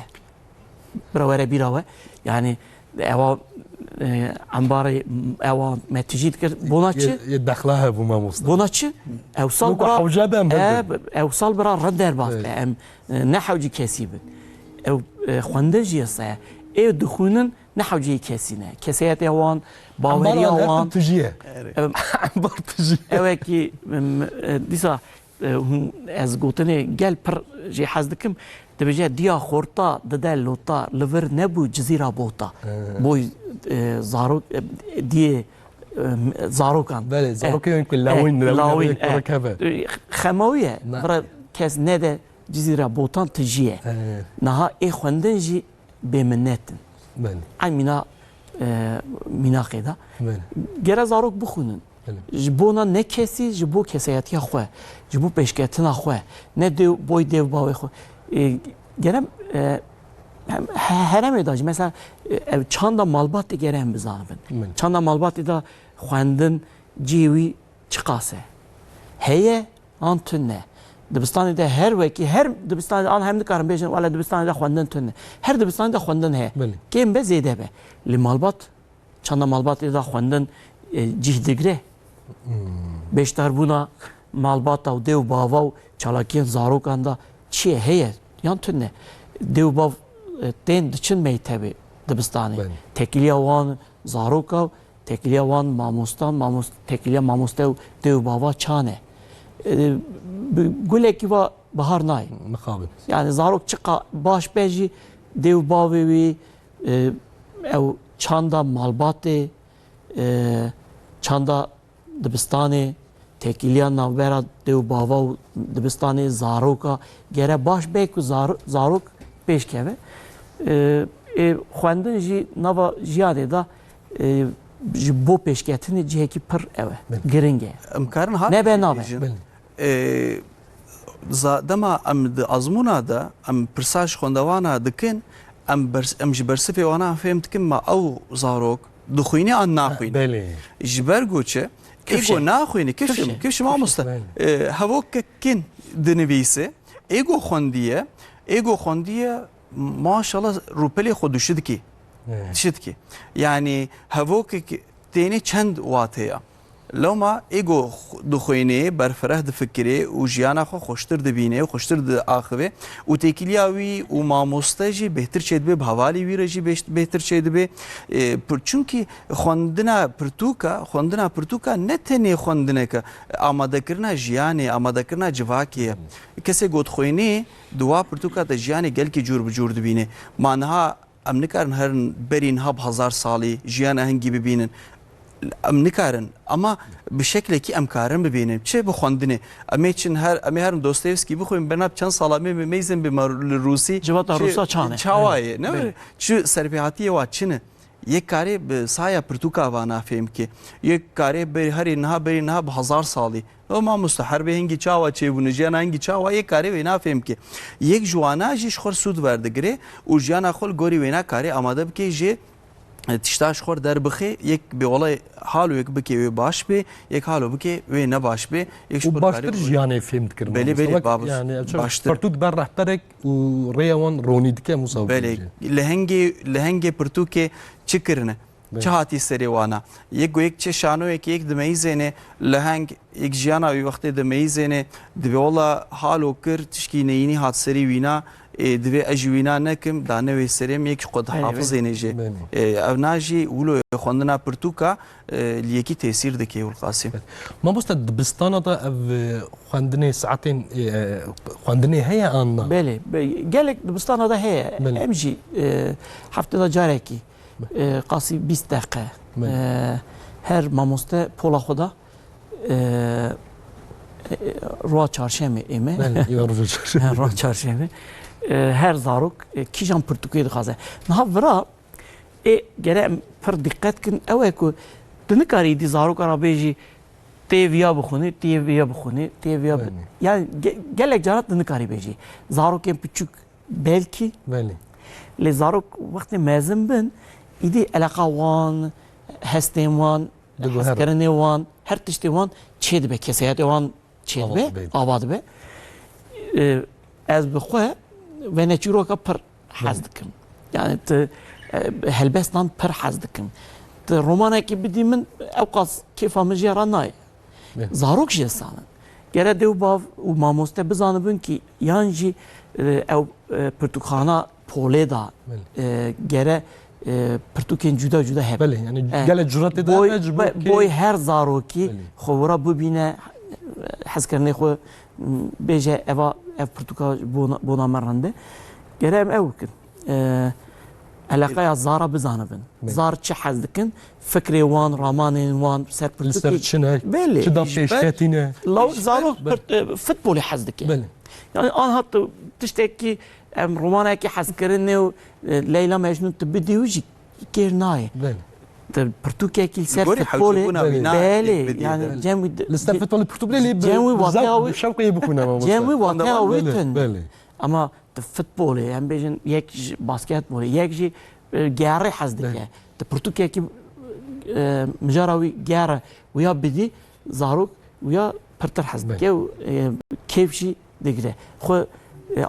bira were bîra we yani ewa ambarê ewa me tijî dikir bona çi dexla hebû mamosta bona çi ew sal bira ew sal bira rind derbas be em ne hewcî kesî bin ew xwendin jî yesaya ê dixwînin ne hewcî kesîne keseyetê wan baweriya wan tijiye ambar tijiye ewekî dîsa ez gotinê gel pir jê hez dikim dibêje diya xorta dide lota li vir nebû cizîra bota boy zarok diyê zarokan zarokên ku lawîn xemawî ye bira kes nede cizîra botan tijiye niha ê xwendin jî bêminnetin ay mînaqê da gere zarok bixwînin ji bona ne kesî ji bo keseyetiya xwe ji bo pêşketina xwe ne boy dêv bavê xwe gerem heremê da jî mesela ev çanda malbatê gere em bizanibin çanda malbatê da xwendin cî wî çi qas e heye an tune dibistanê de her wekî her dibistanê an hem dikarin bêjin wala dibistanê de xwendin tune her dibistanê de xwendin heye kêm be zêde be li malbat çanda malbatê da xwendin cih digre beşdarbûna malbata û dêw bava û çalakiyên zarokan da çi ye heye yan tune dêw bav tên diçin mektebê dibistanê tekiliya wan zaroka tekiliya wan mamostan tekiliya mamoste û dêw bava çan e gulekî wa bihar nayê yani zarok çiqa baş be jî dêw bavê wî ew çanda malbatê çanda dibistanê tekiliya navbera dêw bava û dibistanê zaroka gere baş be ku zarok pêşkeve خوندن جی نوا جیاده دا ji bo pêşketinê cihekî pir ew e giring e امکارن هات nebe nave dema em di azmûna de em pirsa ji xwendewana dikin em ji bersivê wana fêm dikin ma ew zarok dixwîne an naxwîne بله ji ber goçe ego naxwîne kişim mamoste hevok kin dinivîse ego xwendiye maşallah rûpelê xwe dişidikî dişidikî yani hevok têne çend wateya لما ایگو دخوینه برفره دفکره و جیانا خو خوشتر دبینه و خوشتر د آخوه و تکیلیاوی و ماموستاجی بهتر چید به بحوالی ویرجی بهتر چید به چونکی خواندنا پرتوکا نه تنی خواندنه که آماده کرنا جیانه آماده کرنا جواکیه کسی گود خوینه دوا پرتوکا تا جیانه گل کی جور بجور دبینه مانها ام نکارن هر برین هب 1000 سالی جیانه هنگی ببینن ام نکارن اما به شکلی که امکارن ببینیم چه بخوندنه امی چن هر دوستویسکی بخویم بناب چند ساله میزن به روسی جوات روسا چانه چاوایه نه چه سرپیاتی و چنه یک کاری به سایه پرتوکا وانا فهم که یک کاری به هر نه به 1000 سالی و ما مستحر به هنگی چاوا چه بونه جانا هنگی چاوا یک کاری وینا فهم که یک جوانا جیش خور سود وردگره و جانا خول گوری وینا کاری آماده بکی جه تشتاش خور در بخی یک به والای حالو یک بکی و باش به یک حالو بکی و نه باش به یک و باشتر جیانه فهمت کردم بله بابا يعني باشتر پرتوک بر رهبرك و ريوان رونيد که مساوي بله لهنگی پرتوک چی کرنه چه هاتی سری وانا یک چه شانو یک دمیزنه لهنگ یک جیانا وی وقت دمیزنه دوی والا حالو کرد تشکی نینی هات سری وینا دوی اجوینا نکم دانه وی سریم یک قد حافظ نجی او ناجی ولو خواندنا پرتوکا لیکی تاثیر دکی والقاسم ما بست دبستانه دا خواندنه ساعتين خواندنه هي آننا بله gelek dibistana da heye emji haftada careki qasi 20 dakika her mamoste pola xoda روğa çarşeme eme روğa çarşeme her zarok kijan Portugal dixaze niha vira gere per dikkat kin ew ku dinikari di zarok arabêjî têviya bixune yani gelek carat dinikari bêjî zarokên piçûk belkî lê zarok wextê mezin bin îdî eleqa wan hestên wan hezkirinê wan her tiştê wan çê dibe keseyetê wan çê dibe ava dibe ez bi xwe veneçîroka pir hez dikim yani tu helbestan pir hez dikim tu romanekî bidî min ew qas kêfa min jî ra nayê zarok jî sanin gere dêw bav û mamoste bizanibin ki yan jî ew pirtûkxana polê da gere pirtûkên cuda cuda hebe yani gelek cüretê de boy her zarokî xwe wira bibîne hezkirinê xwe bêje eva ev pirtûka bona me rende gere em ew bikin eleqeya zara bizanibin zar çi hez dikin fikrê wan ramanên wan ser لسر çine belê çi da pêşketîne zarok futbolê hez dike yani an hat tiştekî em romanekî hezkirinê û Leyla Mecnun tu bidî û jî kêr nayê pirtûkekî ser futbolê belê yani cem لسر futbolê Portugalê şevqê bixwîne cem wî wateya wî tin ama tu futbolê em bêjin yek basketbolê yek jî gerê hez dike tu pirtûkekî mijara wî gere wiya bidî zarok wiya pirtir hez dike û kêf jî digire xwe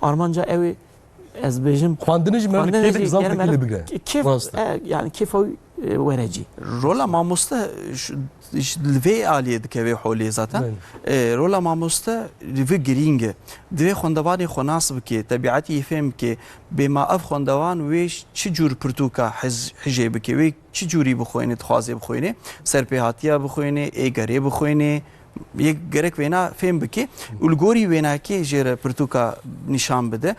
armanca ew ê ez bêjim xwandinê jî me kêfek zavekî bigre kêf yani kêfa wî werecî rola mamoste li vê aliyê dikeve holê zaten rola mamoste li vê girîng e divê xwendevanê xwe nas bike tebîetî fêm bike bêma ev xwendevan wê çi cûr pirtûka hijê bike wê çi cûrî bixwêne dixwaze bixwêne serpêhatiya bixwêne êgerê bixwêne یک گرک وینا فهم بکی الگوری وینا کی جر پرتوکا نشان بده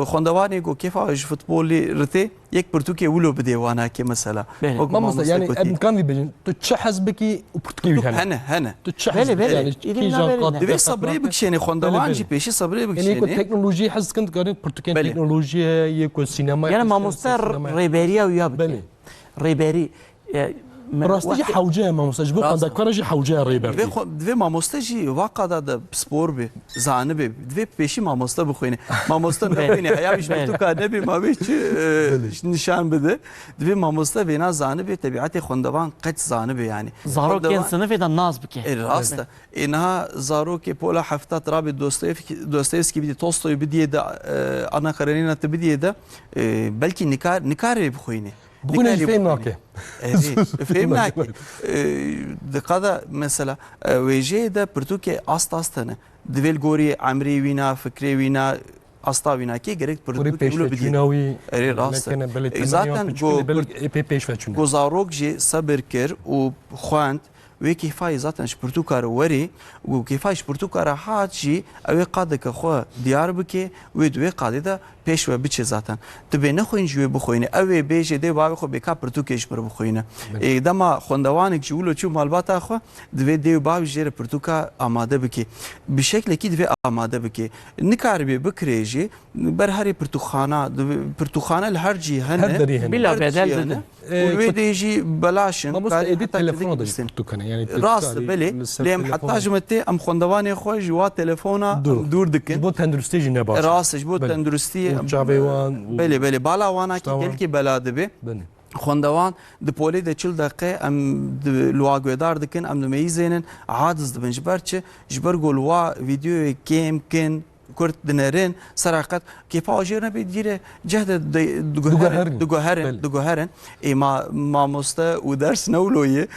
خوندوانی گو کیفا اج فوتبولی رته یک پرتوکی ولو بده وانا کی مثلا مامۆستا yani امکانی بێژین تو چه حەزبێکی و پرتکەوی هەنە تو چه بله، بله. يعني دوی صبری بکشینی خوندوان جی پیشی صبری يعني بکشینی يكون تكنولوژی حەز کن کاری پرتکەن بله. تکنولوژی یکو سینما يعني مامۆستا ڕێبەریە و یا بله ڕێبەری ڕاستی حوجه مامۆستا بۆ خوندەکارەژی حوجه ڕێبەر دوی مامۆستا جی واقعا دا سپور به زانه به دوی پیشی مامۆستا بخوینه مامۆستا نخوینه هیاویش پرتوکا نبی ماویش نشان بده دوی مامۆستا وینا زانه به طبیعت خوندوان قد زانه به yani zarokên sinifê de naz bike. راسته اینها زاروک پولا هفتاد رابط دوستویفسکی بدی تولستوی بدیه ده آنا کارنینا بدیه ده بلکه نکار بخوینه بخونه فهم ناکه فهم ناکه دقیقه مثلا ویژه ده پرتوکه استاستنه دویل گوری عمری وینا فکری وینا استا وینا کی گرک پرتوکه ولو بدیه راسته zaten گزاروک جی صبر کر و خواند و کیفای zaten پرتوکار وری و کیفایش پرتوکار هات جی او قاده که خو دیار بکی و دوی قاده ده پیش و بچه zaten تو نه خوین جو بخوینه او بیجه دی باو خو بکا پرتوکش بر بخوینه دما خوندوانک جولو چو مالبات خو دوی دی باو جره پرتوکا آماده بکی به شکل کی دوی آماده بکی نکار بی بکریجی بر هری پرتوخانه لهر جی هنه بلا بدل ده و دیجی بلاشن مامۆستا ئێدی تەلەفۆنە دەژی پرتوکەنە يعني راست بله لیم حتی جمعتی ام خوندوانی خوش جوا تلفونا دور دکن بۆ تەندروستێژی نەباش راستش بو تندرستی چاوێوان بله بله بالا وانا کی گلکی بلا دبی خوندوان د پولی د چل دقیقه ام لواگویدار دکن ام نمیزینن عادز دبن جبرچه جبر گلوا ویدیو کیم کن کرد دنرین سرقت کیفا آجر نبی دیره جهد دگوهرن ایما مامۆستا و درس نولویه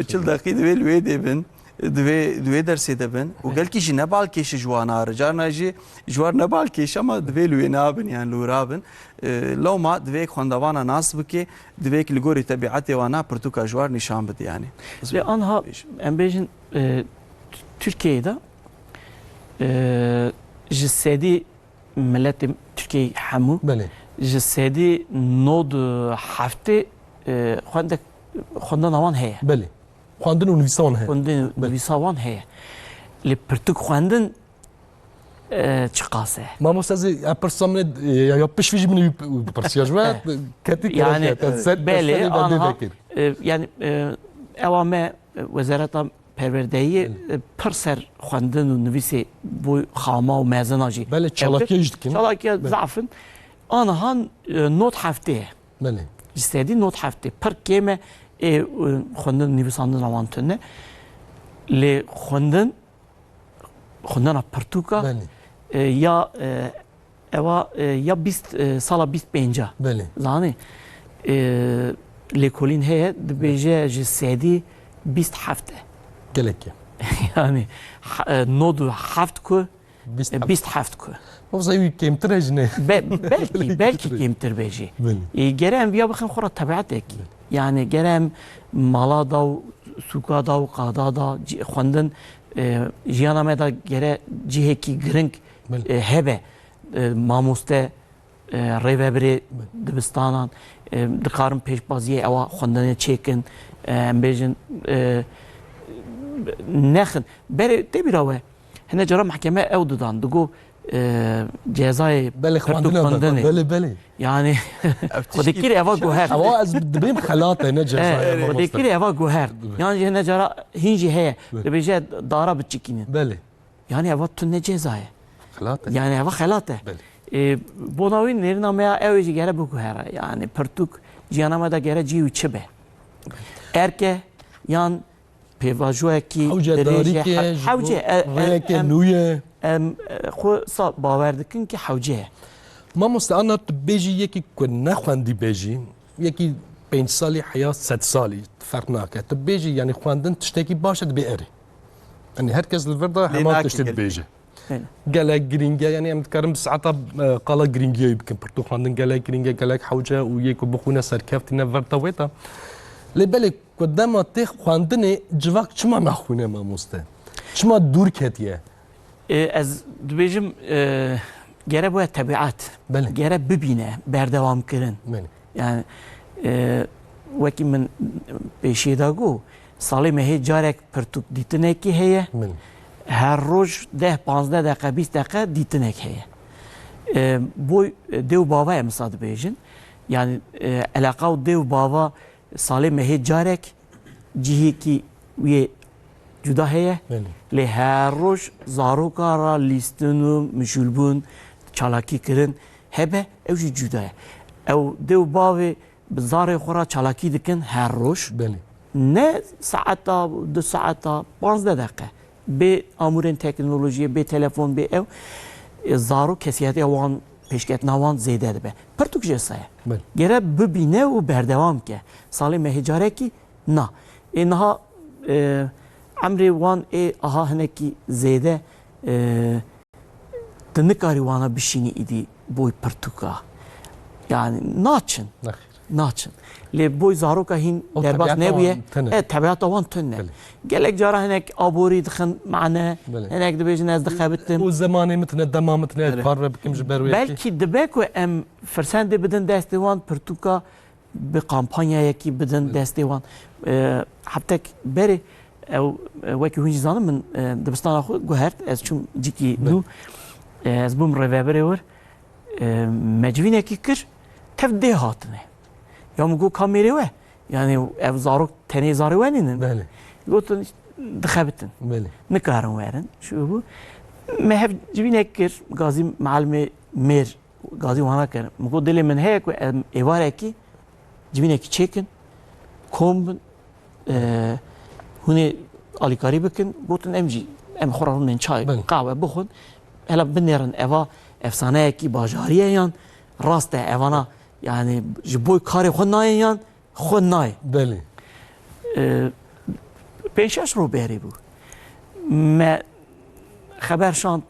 چل دقیقه دوی لوی دیبن دوی درسی دبن و گلکی جی نبال کش جوانا رجارنا جی جوار نبال کش اما دوی لوی نابن يعني لورابن لو ما دوی خوندوانا ناس بکی دوی لگوری طبیعتی وانا پرتوکا جوار نشان بده يعني لأنها ام بيجن Türkiye'de جسدي ملت تركيا حمو بله جسدي نود هفته خواندن آوان هي بله خواندن و نویسان هست خواندن نویسان هي لپرتوک خواندن چقاسه مامۆستا پرسامنێ یا پشویژی من پرسیاژوە کەتی يعني بله آنها يعني اوامه وزارت پروردهی پرسر خواندن و نویسی بو خاما و مزناجی بله چالاکیش دکن چالاکی ضعفن آنها نوت هفته بله جسدی نوت هفته پر کیمه خواندن نویساندن آوانتونه لی خواندن پرتوکا بله یا اوا یا 20 سال 25 بله زانی لیکولین هی دبیجه جسدی 20 هفته gelekî yani nodu heft ku 20 heft ku mavzayî wî kêmtir e ji ne belki kêmtir bêjî gerem viya bixin xwe re tebiatekî yani gerem mala da û sûka da û qada da xwendin jiyana me da gere cihekî giring hebe mamoste rêvebirê dibistanan dikarin pêşbaziyê ewa xwendinê çêkin em bêjin نخن بله تبراوه هنا جرى محكمة أو ددان دقو جزاي بله خواندنه بله يعني ودكير أفا جوهر أوا از دبیم خلاطه هنا جزاي ودكير أفا جوهر يعني هنا جرى هنجي هي بيجي دارا بتشكينين بله يعني أفا تنه جزاي خلاطه يعني أفا خلاطه بله بوناوين نرنا ما أوجي جرى بجوهر يعني برتوك جانا ما دا جرى جيو تشبه أركه يعني پیواژوه کی حوجه ریک نویه خو صاب باور دکن که حوجه مامۆستا ئەنا بێژی یەکی کو نەخواندی بێژی یەکی 5 ساڵی حیا 100 ساڵی فەرق ناکات تو بێژی یعنی خواندن تشتێکی باشە دەبێ ئەرێ ئەنی هەرکەس لەڤەردا هەمان تشت دەبێژە gelek giringe yani em dikarim saata qala giringiye bikin pirtû xwandin gelek giringe gelek hewce û yê ku bixwîne serkeftîne verta wê lê belê ku dema tê xwandinê civak çima naxwîne mamoste شما دور کتیه از دبیجم گره باید طبیعت بله. گره ببینه بردوام کردن بله yani وکی من پیشی دا گو سالی مهی جارک پرتوک دیتنکی هیه بله هر روز 10-15 دقیقه 20 دقیقه دیتنک هیه بوی دیو باوا امساد بیجن yani علاقه و دیو باوا سالی مهی جارک جیهی کی وی جدا هیه بله لی هر روز زاروکارا لیستنو مشولبون چالاکی کرن هبه اوجی جدا او دیو باوی بزار خورا چالاکی دکن هر روز بله نه ساعتا 2 ساعتا 15 دقیقه به امورن تکنولوژی به تلفن به او زارو کسیت وان پیشکت نوان زیاده به پرتوک جسایه بله گره ببینه و بردوام که سال مهجاره کی نه اینها عمری وان ای آها هنکی زیاده تنکاری وانا بشینی ایدی بوی پرتوکا yani naçın نخیر naçın le boy zaroka hin O derbas tabiata ne buye wan tene. tabiata wan tenne Bele. gelek jara henek abori dixin macne Bele. henek dibêjin ez dixebitim و زمانی متنه دما متنه کار بکیم جبروی belki dibek ku em firsende bidin destê wan pirtûka bi kampanyayekî bidin destê wan heftek berê ew wekî hûn jî zanin min dibistana xwe guhert ez çûm cikî nû ez bûm rêveberê wir mecvînekî kir tev dê hatine ya min got kamerê we yani ev zarok tenê zarê we nînin بله gotin dixebitin بله nikarin werin şu bu me hev civînek kir gazî mealmê mêr gazî wana kir min got dilê min heye ku em êvarekî civînekî çêkin kom bin hûnê alîkarî bikin gotin em jî em xwe ra rûnên çay Bele. qahwe bixwin hela binêrin eva efsaneyekî bajariye yan rast e evana yani ji bo karê xwe nayê yan xwe nayê بله پێنج ڕۆبێری بوو me xeber şant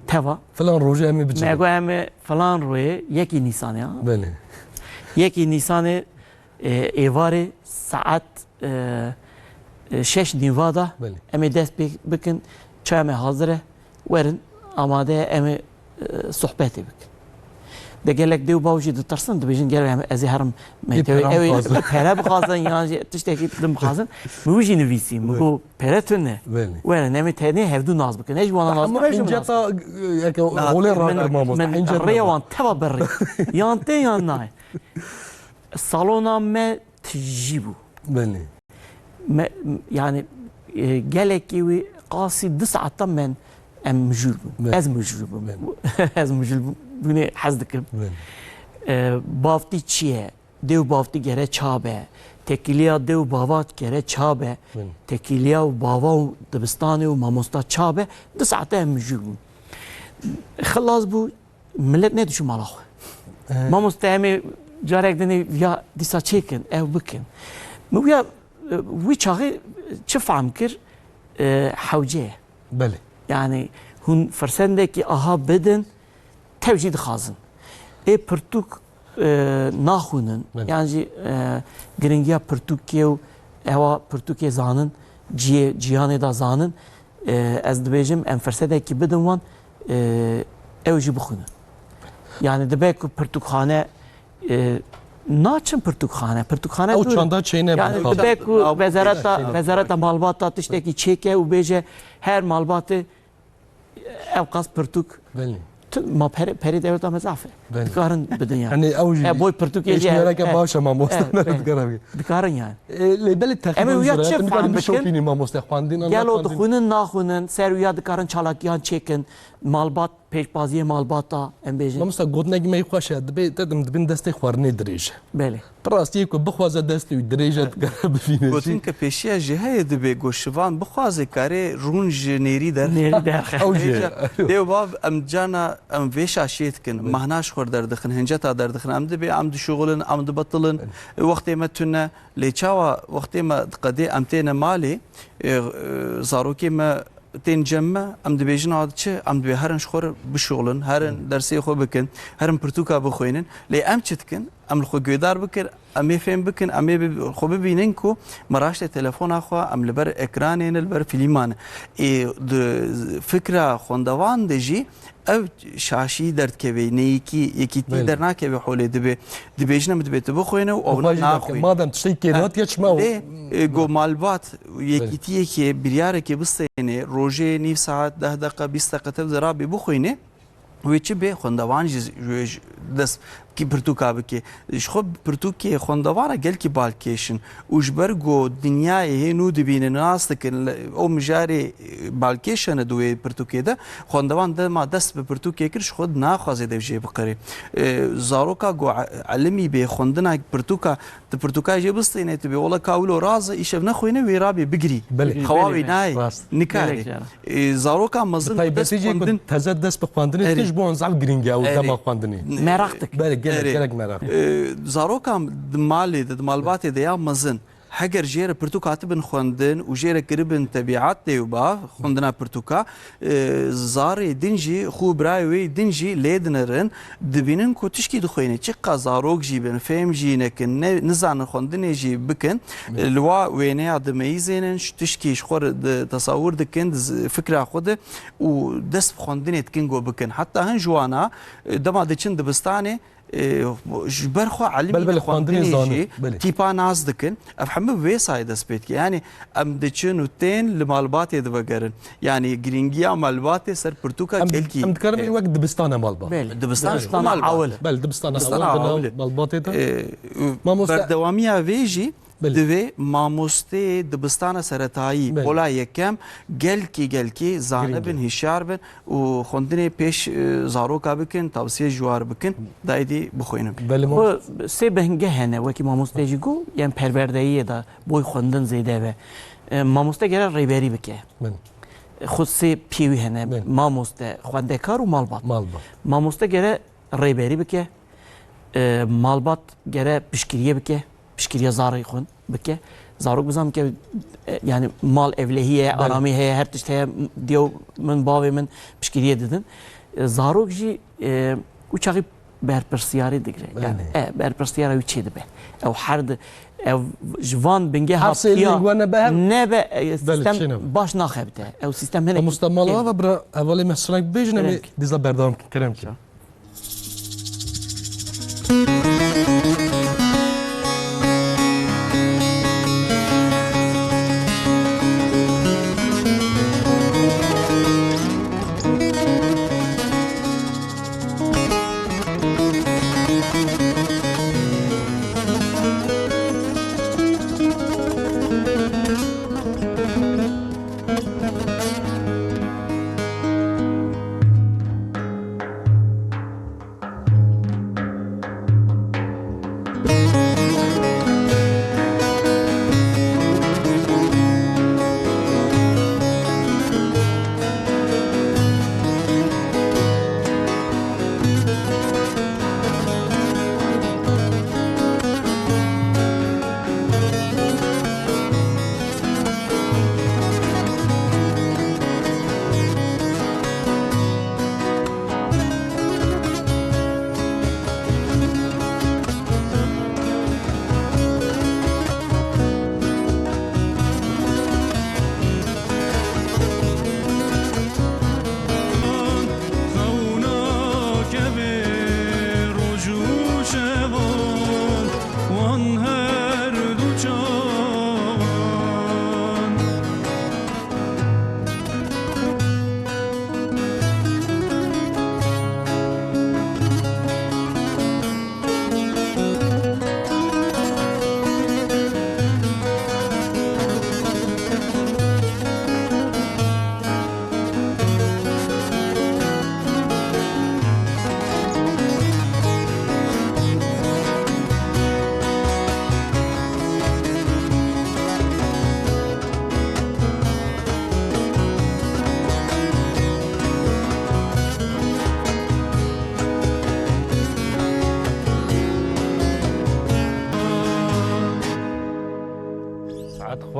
teva فلان روزه امی me بچه got em ê filan royê yekî nîsanê ha بله yekî nîsanê êvarê saet 6 nîva da بله em ê dest pê bikin çaya me hazir e werin amade ye em ê sohbetê bikin de gelek dêw baw jî ditirsin dibêjin gel em ez ê herim pera bixwazin. pere bixwazin yan jî tiştekî din bixwazin min wî jî nivîsî min got pere tune بله werin em ê tenê hevdû naz bikin ne ji wana naz اما bikin اینجا تا یک روله را ماموس من اینجا rêya wan teva berrê yan tê yan nayê salona me tijî bû بله yani gelekî wî qasî 2 saetan men em mijûl bûn Evet. ez mijûl bûm ez mijûl bûnê hez dikim بله baftî çi ye dêw baftî gere çabe tekîliya dêw bava gere çabe بله tekîliya û bava û dibistanê û mamosta çabe 2 saete em mijûl bûn xilas bû millet ne diçû mala xwe mamosta em ê carek dinê ya dîsa çêkin ew bikin min wiya wî çaxê çi fehm kir hewce ye بله yani hûn firsendekî aha bidin tev jî dixwazin ê pirtûk naxwînin Evet. yan jî giringiya pirtûkê û ewa pirtûkê zanin ciyanê da zanin ez dibêjim em firsedekî bidin wan ew jî bixwînin yani dibe ku pirtûkxane naçin pirtûkxane او چاندا چینه yani بخواد dibe ku wezareta malbata tiştekî çêke û bêje her malbatê ew qas pirtûk بله ma perê devleta mezafê بله dikarin bidin yani hani اوجی boy pirtûkê ایش میاره که باشه ماموس Evet, نه evet. دگرم dikarin yani لیبل تقریبا Ama uya زرا çe میکنیم فهم بشوفینی ماموس خواندین gel o dixwînin naxwînin ser wiya dikarin çalakiyan çêkin malbat pêşbaziyê malbata em bêjin ماموس گوت نگی می خوشه دبی دادم دبین دستی خوارنی دریج belê براستی کو بخوازه دستی دریج دگرم ببینه گوتین که پیشیه جه هەیە دەبێ گۆشتوان بخوازێ کارێ ڕوون ji nêrî der nêrî derxe اوجی دێو باv em cana em vê şaşiyê dikin mehnaş xwar derdixin hinceta derdixin em dibê em dişuxulin em dibetilin wextê me tune lê çawa wextê me diqedê em têne malê zarokê me tên cem me em dibêjin a çi em dibê herin ji xwe re bişuxulin herin dersê xwe bikin herin pirtûka bixwînin lê em çi dikin ام خو گویدار بکر ام فهم بکن ام خو ببینن کو مراشت تلفن اخوا ام لبر اکران لبر فیلمان فکره خوندوان دجی او شاشی درد کوي نه کی یکیتی در نه کوي حول دبه جنم دبه بخوینه او نه خوینه مادام تشتي كينات يشمو گو مالبات یکیتی که بریاره که بستینه روزه نیف ساعت 10 دقیقه 20 دقیقه تبذرا بخوینه و چه به خوندوان دست کی پرتوکا بکی خب پرتوکی خوندوانه گل کی بالکیشن وجبرگو دنیای هنو دبینه ناس که او مجاری بالکیشن دوی پرتوکی ده خوندوان ده ما دست به پرتوکی کرش خود ناخوازه دوجه بقری زاروکا گو علمی به خوندنا پرتوکا ده پرتوکا جه بستینه تبی ولا کاولو راز ایشف نخوینه ویرابی بگری خواوی نای نکاری زاروکا مزن دست خوندن تزد دست بخواندنی تیج بون زعل گرینگی او دما خواندنی مراقتك گلک مراق زاروکا مالی د مالبات دیا مزن هگر جیر پرتوکا تبن خوندن و جیر کربن طبیعت دیوبا خوندنا پرتوکا زار دنجی خوب راوی دنجی لیدنرن دبینن کو تشکی دخوینه چی زاروک جی بن فهم جی نکن نزان خوندن جی بکن لوا وینه ادمیزنن تشکی شخور تصور دکن فکر خود و دست خوندن تکن گو بکن حتی هن جوانا دما دچن دبستانه برخو علمي خواندني تيبا ناس دكن افهم بي سايد اسبيت يعني ام دچن وتين لمالبات يدبقرن يعني جرينجيا مالبات سر برتوكا كلكي ام تكرم وقت دبستان مالبات دبستان عاوله بل دبستان عاوله مالبات ده بردواميا فيجي دوی ماموسته دبستان سرطایی بولا یکم گلکی زانبن هشیار بن و خوندن پیش زاروکا بکن توصیه جوار بکن دایدی بخوینم bu se benge hene وکی ماموسته جیگو یعنی پروردهیه دا بوی خوندن زیده و ماموسته گره ریبری بکه خود سه پیوی هنه ماموسته خوندکار و مالبات ماموسته گره ریبری بکه مالبات گره پشکریه بکه پشکریه زاری خون بکه زاروک بزنم که yani mal evlihiye arami heye her tişte diyor من باوی من پشکریه دیدن زاروک جی uçağı berpersiyari digre yani berpersiyari uçiydi be ev hard ev jvan benge haptiya ne be sistem baş naxebte ev sistem hene مستعمله و برا اولی مثلا بیجنم دیزا بردام کرم کی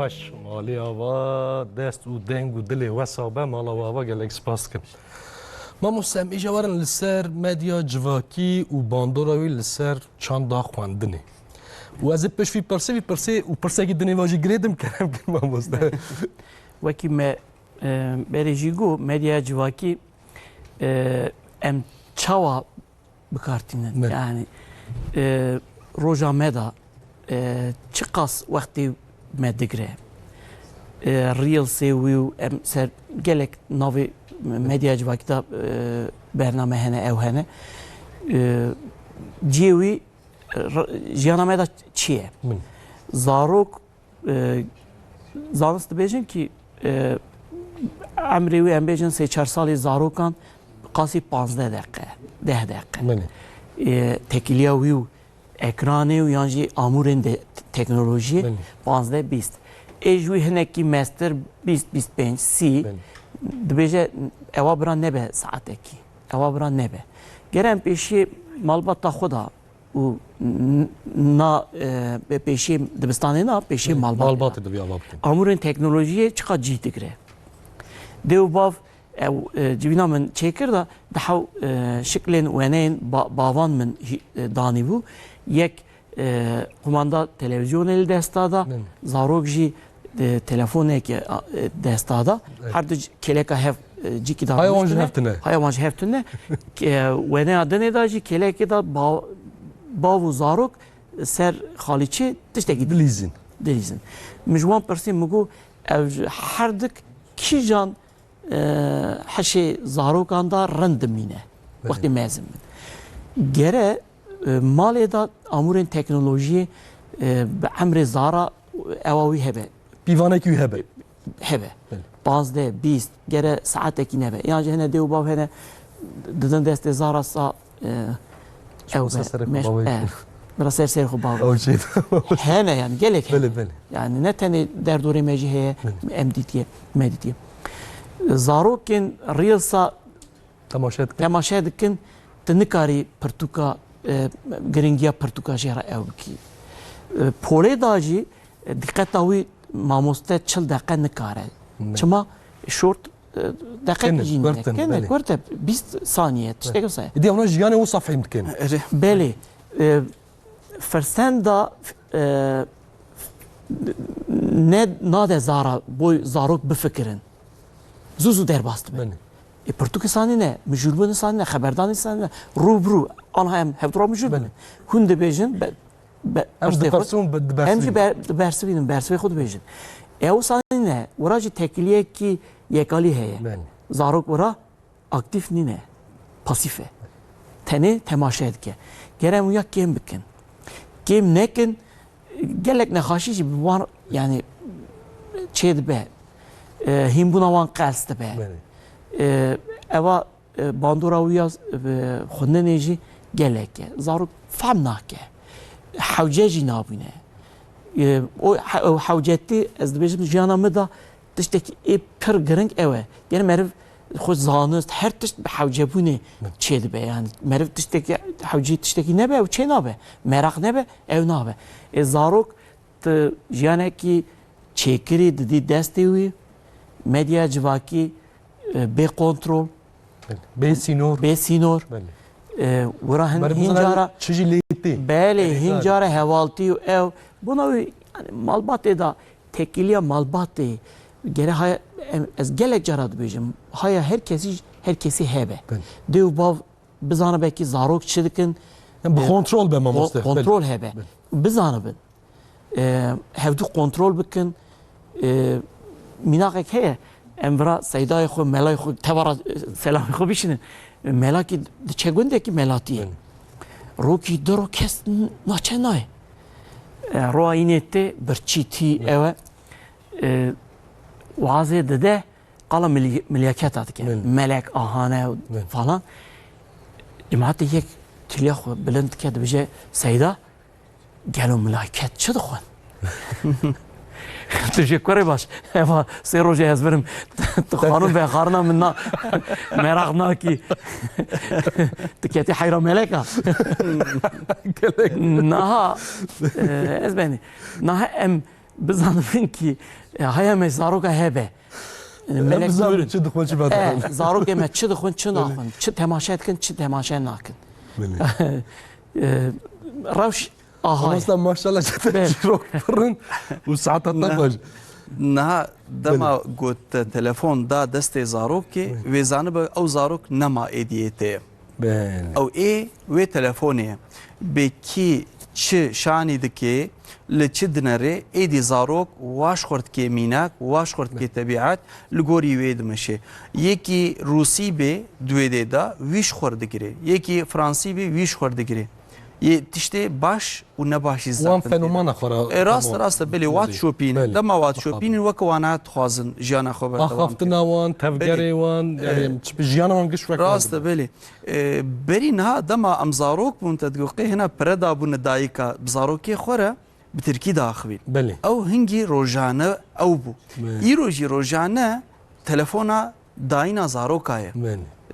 خوش مالی آوا دست و دنگ و دل وسابه مالا و آوا گلک سپاس کن ما مسلم ایجا ورن لسر مدیا جواکی و باندوراوی لسر چند دا خواندنه و از پیش فی پرسه و پرسه که دنی واجی گریدم کردم که ما مسلم وکی ما بریجی گو مدیا جواکی ام چاوا بکارتینن یعنی روزا مدا چقاس وقتی مدگره ریل سیویو ام سر گلک نوی مدیا جواکی دا برنامه هنه او هنه جیوی جیانا مدا چیه زاروک زانست بیجن که عمری و ام بیجن 3-4 سالی زاروکان قاسی 15 دقیقه 10 دقیقه تکیلیا ویو اکرانه و یانجی آمورین تکنولوژی 15-20 ایجوی هنکی مستر 20-25 سی دبیجه اوا بران نبه ساعته کی اوا بران نبه گرم پیشی مالباتا خدا و نا پیشی دبستانه نا پیشی مالبات دبی آباد آمورین تکنولوژی چقدر جی دگره دیو باف او جوینا من چیکر دا دحو شکلین وانین باوان من دانی بو یک قماندا تلویزیون ال دستادا زاروک جی تلفونه که دستادا هر دو کلیکا هف جی کی دا hayvan heftine hayvan heftine وانه adını da جی کلیک دا باو زاروک سر خالیچی تشتگی دلیزین دلیزین مجوان پرسی مگو هر دک کی جان حشي زاروكان دا رندمينه وقت مازم گره مالی دا امورین تکنولوژی بعمر زارا اواوی هبه پیوانه کی هبه 15 20 گره ساعته کی نبه یعنی هنه دیو باو هنه ددن دست زارا سا او برا سر خو باو هنه يعني گلک يعني نتنی در دوره مجی هي مدیتیه زاروکن ریلسا تماشا دکن تنکاری پرتوکا گرینگیا پرتوکا جرا او کی پوله داجی دقت اوی ماموسته 40 دقیقه نکاره چما شورت دقیقه جین کنه کرته 20 ثانیه تشتگم سای دي انا جياني وصف يمكن بله فرسندا ناده زارا بوی زاروک بفکرن زوزو در باست بن پرتوک سانی نه مجربون سانی نه خبردان سانی نه روبرو آنها هم هفدرا مجربون هند بیجن همجی برسوی خود بیجن او سانی نه وراجی تکلیه کی یکالی هیه زاروک ورا اکتیف نینه پاسیفه تنه تماشاید که گرم ویا کم بکن کم نکن گلک نخاشی جی بوان yani چید به هم بنوان قصد به اوا باندورا ویا خونه نجی گلکه زارو فهم ناکه حوجه نابینه او حوجتی از دبیجم جانا مدا تشتکی ای پر گرنگ اوه یعنی مرف خود زانست هر تشت به حوجه بونه چید به yani مرف تشتکی حوجه تشتکی نبه او چه نبه مرق نبه او نبه زاروک جانا کی چیکری دی دستی وی مدیا جواکی به کنترل به سینور ورا هنجارا چیزی لیتی بله هنجارا حوالتی و او بناوی مالبات دا تکیلیا مالبات گره های از گلک جراد بیجم های هر کسی هبه دیو باو بزانه بکی زاروک چیدکن کنترل به ما مستقبل کنترل هبه بزانه بن هفدو کنترل بکن میناقه که امرا سیدای خو ملای خو تبارا سلام خو بیشنن ملاکی چه گونده که ملاتیه روکی درو کس ناچه نای رو اینته برچیتی اوه وازه دده قالا ملیاکت آده که ملک آهانه falan جماعت یک تلیا خو بلند که بجه سیدا گلو ملاکت چه دخون تشکر باش اما سه روزه از برم تو خانم به خارنا منا مراغنا کی تکیتی حیرا ملکا نه از بینی نه ام بزنم کی های مزارو که هبه melek بزاف görün. چه دخول چه بعد Zarok eme çi dixwin çi naxwin, çi temaşe dikin, çi temaşe nakin. Rewş ahay. اصلا ما شاء الله جروك فرن وساعات الطفج نها دما گوت تلفون دا دست زاروک که ویزانه به او زاروک نما ایدیته بله او ای وی تلفونه به کی چه شانی دکی لچه دنره ایدی زاروک واش خورد که مینک واش خورد که طبیعت لگوری وید مشه یکی روسی به دویده دا ویش خورد گیره یکی فرانسی به ویش خورد گیره تشتي باش ونباش وان فنومان اخرى راست بلي وات شوبين لما وات شوبين وكوانات خوازن جانا خبر اخافتنا وان تفجري وان يعني جيانا وان قش راست بلي برينها دما امزاروك وانت تقولي هنا بردا بون دايكا بزاروكي خورا بتركي داخبين بلي او هنجي روجانا او بو يروجي روجانا تلفونا داينا زاروكايا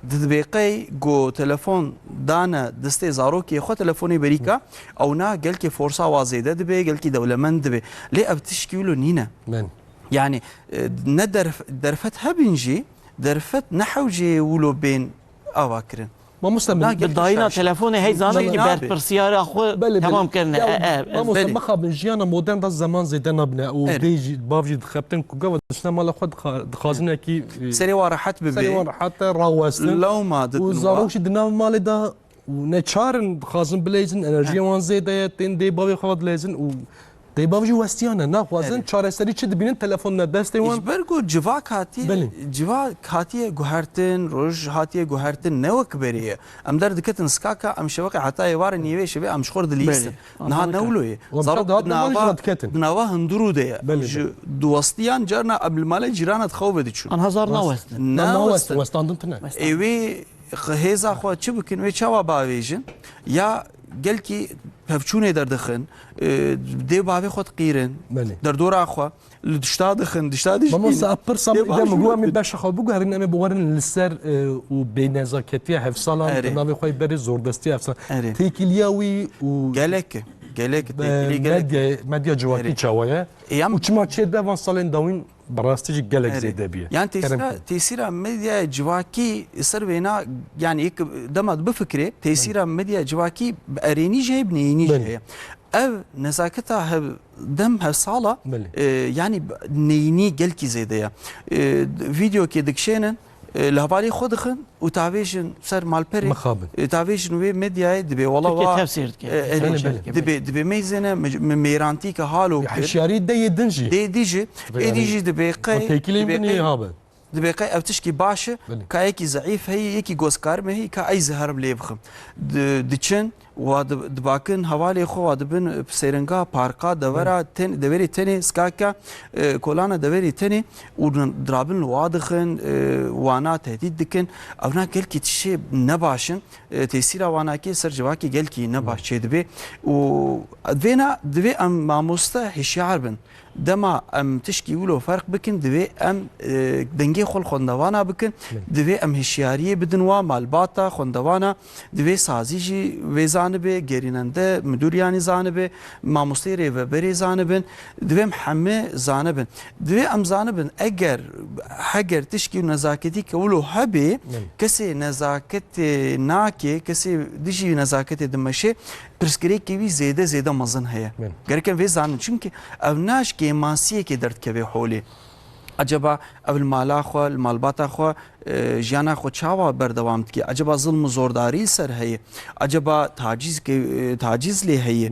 دبیقی گو تلفن دانه دسته زاروکی خو تلفنی بریکا او نه گل کی فرصه وازیده دبی گل کی دولمند دبی لی اب تشکیلو نینه يعني درفت هبنجي درفت نحوجي ولو بين اواكرن ما مستمر بالضاينه تلفوني هي زاني بيرت برسياره اخو تمام كرنا ما مستمر خاب جيانا مودرن دا زمان زيدنا بنا وديجي بافجي خبتن كوغا دشنا مال خد خازنا كي سري وراحت ببي سري وراحت راوسن لو ما وزاروش دنا مال دا ونچارن خازن بليزن انرجي وان زيده تين دي بافي خود ليزن و دی باوجی وستیانه نه خوازن چارەسەری چه دبینن تلفن دەستی وان برگو جواک هاتی گوهرتن روج هاتی گوهرتن نوک بریه ام در دکتن سکاکا ام شوقی حتی وار نیوه شبه ام شخور دلیست نه نولوی زارب نوا هندرو ده دوستیان جرنا قبل مال جیرانت خوب دیچون آن هزار نوست نوست وستاندن تنه ایوی هزا خو چه بکن و چوا باویجن یا گل کی پفچونه در دخن دی باوی خود قیرن در دور اخوا دشتا دخن دشتا دیش ماما سأبر صام إذا مجوا من باش خو بقول هرنا ما بورن للسر وبنزاكتيا هفصلا نامي خوي بري زور دستي هفصلا تيكلياوي و جالك مديا جواكي تشاوية وشما تشي دافان صالين داوين براستيجي جالك زي دبيه يعني تيسيرا ميديا جواكي يصير بينا يعني هيك دمت بفكري تيسيرا ميديا جواكي بأريني جاي بنيني جاي او نزاكتها دم هالصالة يعني نيني جلكي زي ديا فيديو كي دكشينن لهبالي خودخن وتعبيشن سر مال بري مخابن تعبيشن وي ميديا دبي والله تفسير دبي ميزنه ميرانتي كحالو حشاري دي دنجي ديجي دبي دبيقي او تشكي باشا كايكي ضعيف هي يكي جوسكار ما هي كاي زهر بليبخم دچن ودباكن حوالي خو دبن سيرنگا باركا دورا تن دوري تني سكاكا كولانا دوري تني ودرابن وادخن وانا تهديد دكن اونا كلكي تشي نباشن تيسيرا وانا كي سرجواكي كلكي نباش دبي و فينا دبي ام ماموستا هشيار بن دما ام تشكي ولو فرق بكن دبي ام دنگي خل خوندوانا بكن دبي ام هشياريه بدنوا مالباتا خوندوانا دبي سازيجي وزانبه گريننده مدورياني زانبه ماموستيري و بري زانبن دبي محمه زانبن دبي ام زانبن اگر تشكي نزاكتي كولو هبي كسي نزاكت ناكي كسي دجي نزاكت دمشي پرسکری کی وی زیاده مزن هيا گرکن وی زان چونکه اوناش کی ماسیه کی درد کوي حوله عجبا اول مالا خو المالبات خو جانا خو چاوا بردوام کی عجبا ظلم زورداری سر هي عجبا تعجیز لی هي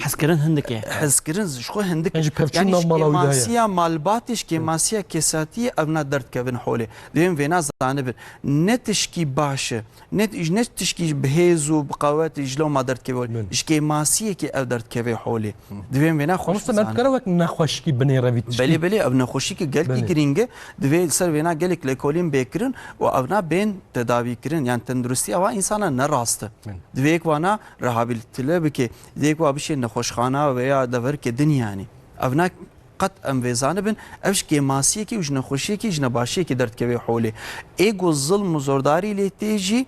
حسكرن هندك حسكرن شخو هندك يعني ماسيا مالباتش کی ماسيا کساتی ابنا درد کوي حوله دیم وینا زانب نتش کی باشه نتش کی بهزو بقوات جلو ما درد کوي اشکی ماسیه کی او درد کوي حوله دیم وینا خوش مستمر کروك نخوش کی بني رويت بلی ابنا خوشی کی گل کی گرینگه دوی سر وینا گلک لکولین بکرن و اونا بین تداوی کرن يعني تندرستی اوا انسانا نراسته دویک وانا رهابیلیته بکی دیک وا بشی نخوشخانه و یا دور کی دنیا يعني اونا قد ام وزانه بن اوش کی ماسیه کی وجن خوشی کی جن باشی کی درد کوي حوله ایگو ظلم زورداری لی تیجی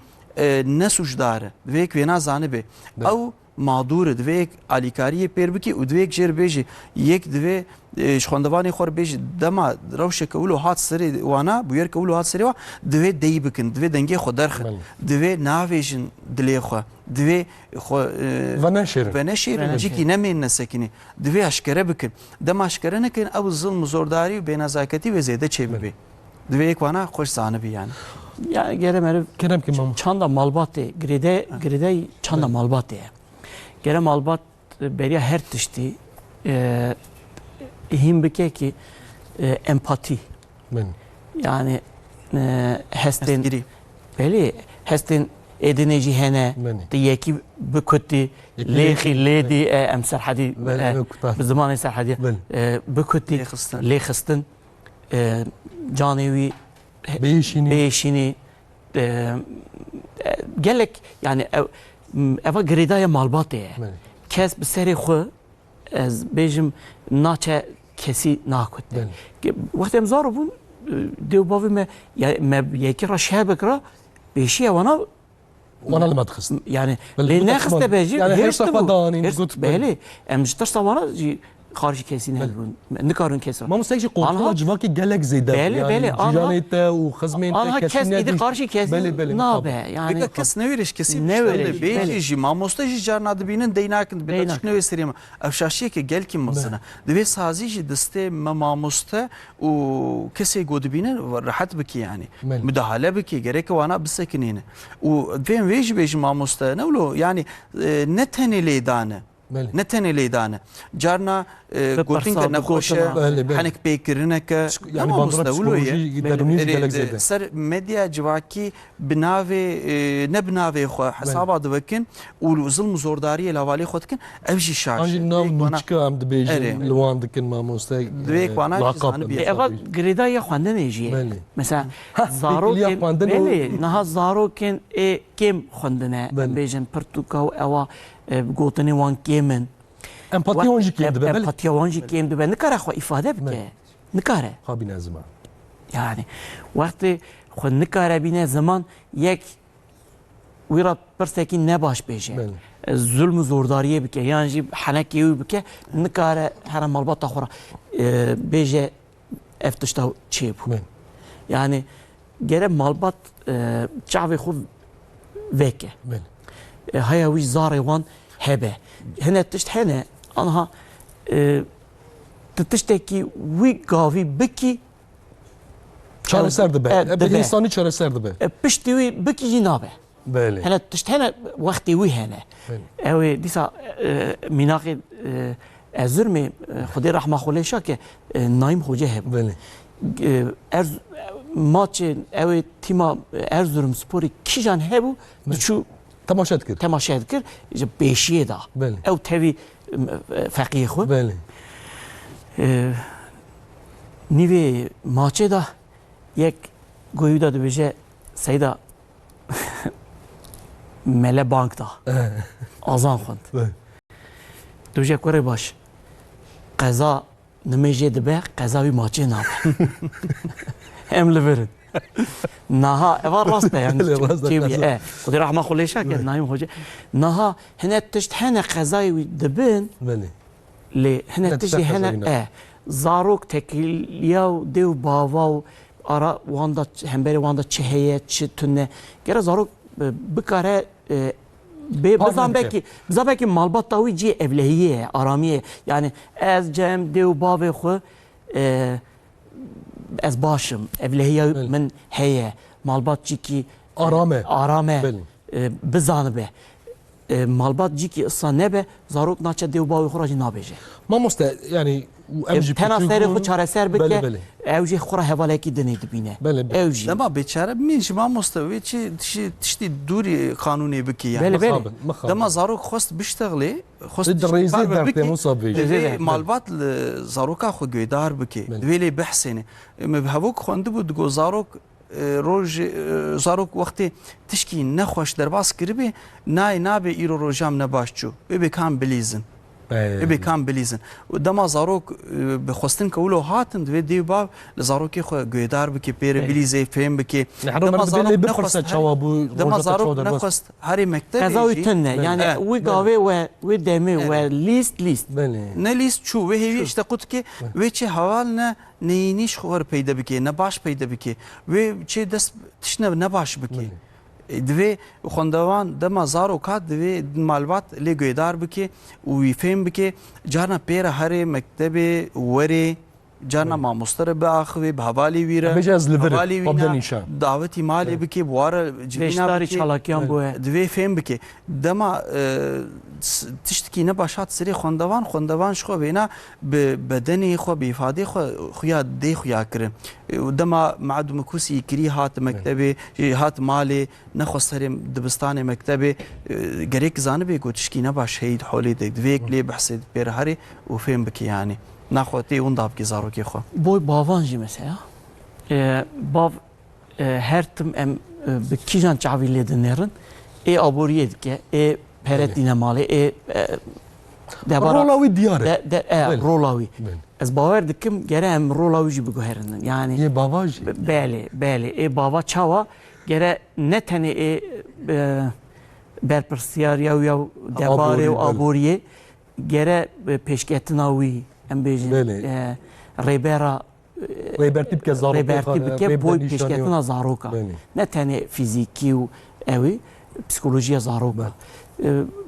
نسوجدار ویک وینا زانبه او مادور دوی الیکاری پیر بکی و دوی جر بیجی یک دوی شخواندوانی خور بیجی دما روش کولو هات سری وانا بویر کولو هات سری وا دوی دی بکن دوی دنگی خود درخ دوی ناویجن دلی خو دوی خو و نشیر جیکی نمین نسکنی دوی اشکره بکن دما اشکره نکن او ظلم زورداری و بینزاکتی و زیده چه ببی دوی یک وانا خوش زانه بی yani. Ya gere merv Kerem ki mam. çanda malbatı gride çanda malbatı. Gere malbat beriya her tişti him bike ki empati. Ben. Yani hestin Giri. beli hestin edineci hene Beni. diye ki bükütti lehi ledi emsal hadi bizzaman emsal hadi bükütti lehstin canevi beşini gelek yani eva gridaya malbatı kes bir seri xu ez bejim naçe kesi nakut vaktim zor bun diyor bavi me ya yekira şebekra beşiye bana وانا لما تخص yani ne xiste beji yani her safadani gut beli emjtar savana karşı kesin ne karın kesin ما مستحيل قطع جواكي جالك زي ده بله جانيته وخزمين انا kes idi karşı kes ne be yani kes ne veriş kesin beji mamostaji jarnadı binin deynakin bir açık ne vesteriyim afşaşiye ki gel kim masana ve sazici deste mamosta o kese godibine rahat biki yani müdahale biki gerek wana bisekinine o ben veji mamosta ne olo yani ne teneli dane ne teneli dane jarna gotinga nexoşe hanek pekirine ke yani mamosta ولويه سر medya civaki binave ne binave xo hesaba dvekin û zulm zordariye lavali xotkin ev jî şaş انجي نام نوچكا ام دبيجن لوان دكن ماموستا دويك وانا eva grida ya xwendin êjiye mesela zarokin beli naha zarokin kim xwendine bêjin pirtûka û ewa gotinê wan kêmin empati onjي كيم دبل empatiya wan jî kêm dibe nikare xwe ifade bike nikare خابي نازما yani wextê xwe nikare bîne ziman yek wî ra pirsekî nebaş bêje zulm û zordariyê bike yan jî henekê wî bike nikare here malbata xwe ra bêje ev tişta çê bû yani gere malbat çavê xwe veke haya wî zarê wan hebe hene tişt hene anha tiştekî wî gavî bikî çareser dibe bir insani çareser dibe piştî wî bikî jî nabe بله hene tişt hene wextê wî hene ew ê dîsa mînaqê ezurmê xwedê rehma xwe lê şake Naim Hoca hebû بله maçê ew ê tîma Erzurum Sporê kîjan hebû diçû تماشا دكر temaşe dikir ji pêşiyê da بله ew tevî feqiyê xwe بله nîvê maçê da yek goyû da dibêje seyda mele bank da azan xwend dibêje kurê baş qeza nimêjê dibe qeza wî maçê nabe em li verin naha eva rast e yani xwedê rehma xwe lê şake Naim Hoca naha hene tişt hene qezayê wî dibin بله lê hene tiştî hene zarok tekiliya û dê û bava û ara wan da hemberê wan da çi heye çi tune gere zarok bikare bizabekî malbata wî cî evlehiyê ye aramiyê yani ez cem dê û bavê xwe ez başım evlehiya min heye malbat cikî arame bizanibe malbat cikî issa nebe zarok naçe dê û bavê xwe ra jî nabêje ماموستا يعني tena serê xwe çareser bike ew jî xwe ra hevalekî dinê dibîne ew jî dema beçare min ji mamosta wê çi tiştî dûrî kanûnê bikî yani dema zarok xwest bişteğlê malbat li zaroka xwe guhdar bike divê lê behsêne me bi hevok xwendibû digo zarok roj zarok wextê tişkî nexweş derbas kiribê nayê nabe îro rojam ne baş çû wê bê kan bilîzin ابي كان بليزن ودما زاروك بخوستن كولو هاتن دوي ديو باب لزاروك خو غيدار بكي بير بليزي فهم بكي دما زاروك بخرسه جوابو دما زاروك نخست هاري مكتب قضاوي تنه يعني وي قاوي و دمي و ليست نه لیست چو و هیوی işte قلت که و چه حوال نه نینیش خور پیدا بکی نه باش پیدا بکی و چه دست تشنه نه باش بکی دوی خوندوان دما زارو کات دوی معلومات لگویدار بکی و فهم بکی جانا پیر هر مکتب وری جانا ما مستر باخوی بحوالی ویره بجاز لبر قبل نشان دعوتی مالی بکی بوار بیشتری چالاکیان بوه دوی فهم بکی دما تشتکی نباشات سری خوندوان شخو بینا بدنی خو بیفاده خو خویا دی خویا کرن دما معدوم کوسی کری هات مکتبی هات مالی نخستریم دبستان مکتبی گریک زانبی کو تشکی نباش هید حولی دی دوی کلی بحثید بیر هری و فهم بکی yani نخواتی اون داب کی زارو کی خو boy bavanji mesela bav her tim em bi kijan çavile dinerin aboriye dike peret dinamali رolaوي ديار rolawi ez bawer dikim gere em rolawi jî biguherinin yani ye bavaj beli bava çava gere ne tane berpirsiyar ya debare û aboriye gere peşketinawi em bêjin rêbera rêbertî bike zarokê rêbertî bike boy pêşketina zaroka ne tenê fîzîkî û ew ê psikolojiya zaroka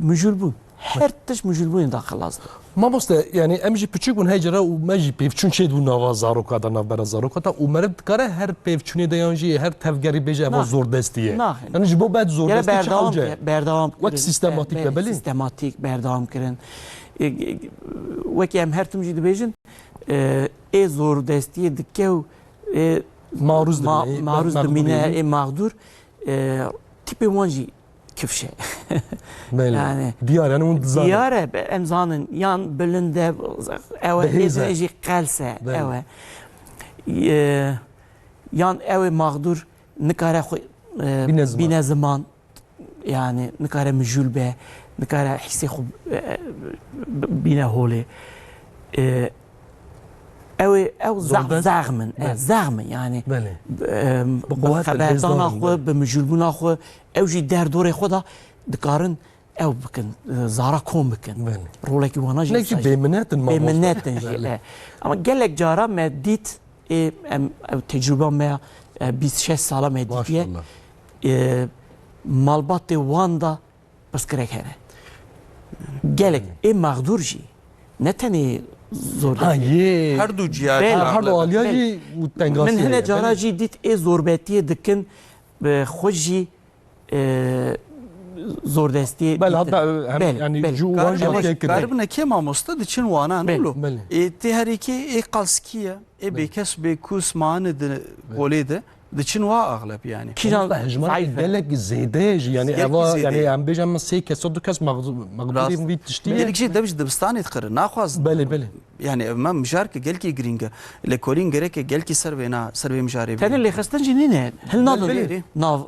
mijûl bûn her tişt mijûlbûnê daxilazdi Mamoste yani em jî piçûk bûn hecere û me jî pêvçûn çêdibû nava zaroka da navbera zaroka ta û meriv dikare her pêvçûnê de yan jî her tevgerî bêje eva zordestî ye yani ji bo bed zordestî çewce berdewam wek sistematik de belê sistematik berdewam kirin wekî em her tim jî dibêjin zordestiyê dike û marûz dimîne mağdur tipê wan jî kifşe yani diyar yani un diyar em zanin yan bilinde ew jî qelse ew yan ew mağdur nikare bîne ziman yani nikare mijûl be nikare hissê xwe bîne holê ew zaxmin yani xeberdana xwe bi mijûlbûna xwe ew jî derdorê xwe da dikarin ew bikin zara kom bikin rolekî wana jî bêminnetin jî ama gelek cara me dît em ew tecrüba me 26 sala me dîtiye malbatê wan da pirsgirêk hene gelek mağdur jî ne tenê zor her du cihad her du aliya jî min hene cara jî dît zorbetiyê dikin xwe jî zordestiyê yani garibine kê mamoste diçin wana nolo tê herêkê qalskiye bêkes bê kus mane di golê de diçin wa aglep yani gelek zêde jî yani eva yani em bêjin min sê kes du kes maqdurî vî tiştî gelek jî dev ji dibistanê dikirin naxwaz yani me mijarke gelkî giring e lêkolîn gerek gelkî ser wêna ser wê mijarê tenê lêxistin jî nîne hil nadin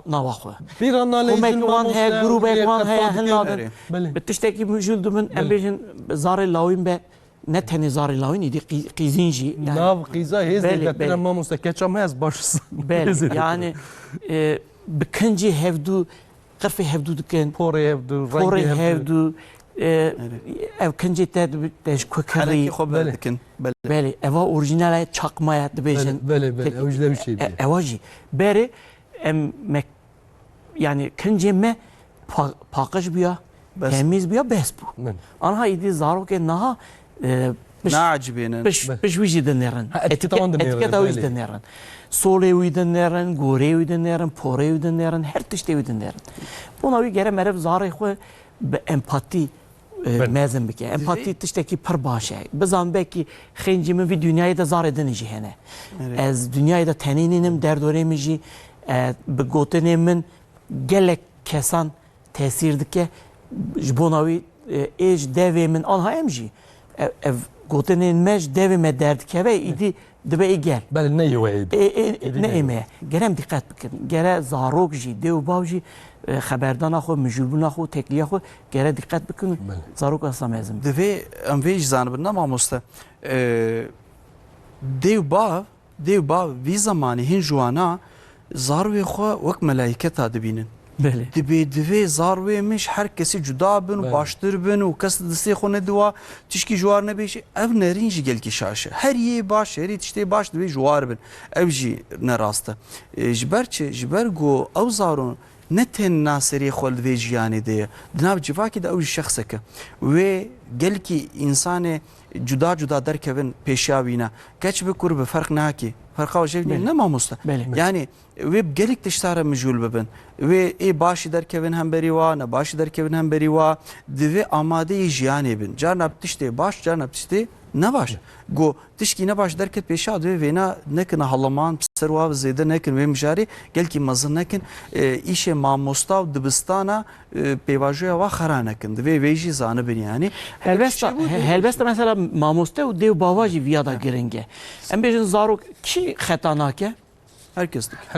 nava xwe pîran komek wan heye grûbek wan heye hil nadin bi tiştekî mijûl dibin em bêjin zarê lawîn be ne tenê zarê lawîn îdî qîzîn jî nav qîza hêz mamoste keçam hez başsın yani bi kincî hevdû qirfê hevdû dikin porê hevdû ev kincê te ji ku kirî belê eva orîjinal çaqmaya dibêjin ewa jî berê em yani kincê me paqij bûya temiz bûya bes bû anha îdî zarokê niha piş wî jî dinêrin etiketa wî dinêrin solê wî dinêrin gorê wî dinêrin porê wî dinêrin her tiştê wî dinêrin bona wî gere meriv zarê xwe bi empatî mezin bike empatî tiştekî pir baş e bizan belkî xêncî min vî dünyayê de zarê dinê jî hene ez dünyayê de tenê nînim derdorê min jî bi gotinê min gelek kesan tesîr dike ji bona wî ê ji devê min anha em jî ev gotinên me ji devê me derdikeve îdî دبی گل بله نیوید نه ایمه گرم دقت بکن گره زاروک جی دیو باوجی خبردان خو مجبور خو تکلیه خو گره دقت بکن زاروک اصلا مزم دوی ام ویج زانبن ما مسته دیو با وی زمانی هین جوانا زاروی خو وک ملائکه تا دبینن بله دوی زاروی مش هر کسی جدا بن و باشتر بن و کس دستی خو ندوا تشکی جوار نبیش اف نرین جی گل کی شاشه هر یی باش هری تشتی باش دوی جوار بن اف جی نراسته جبر گو او زارون نتن ناصری خود وی جیانی دی دناب جواکی دا او شخصه که و گل کی انسان جدا درکوین پیشاوینا کچ بکور به فرق ناکی فرقا و جیب نه ماموسته yani ve gelik dıştara mecul bebin ve başı derkevin hem beri va ne başı derkevin hem beri va ve amade jiyane bin canap tişte baş canap tişte ne baş go tişki ne baş derket peşa ve na nekin halaman serva zede nekin ve mjari gel ki mazın nekin işe mamosta dibistana pevajoya va kharanekin ve veji zanı bin yani helbeste mesela mamoste u dev bavaji viyada giringe em bejin zarok ki xetanake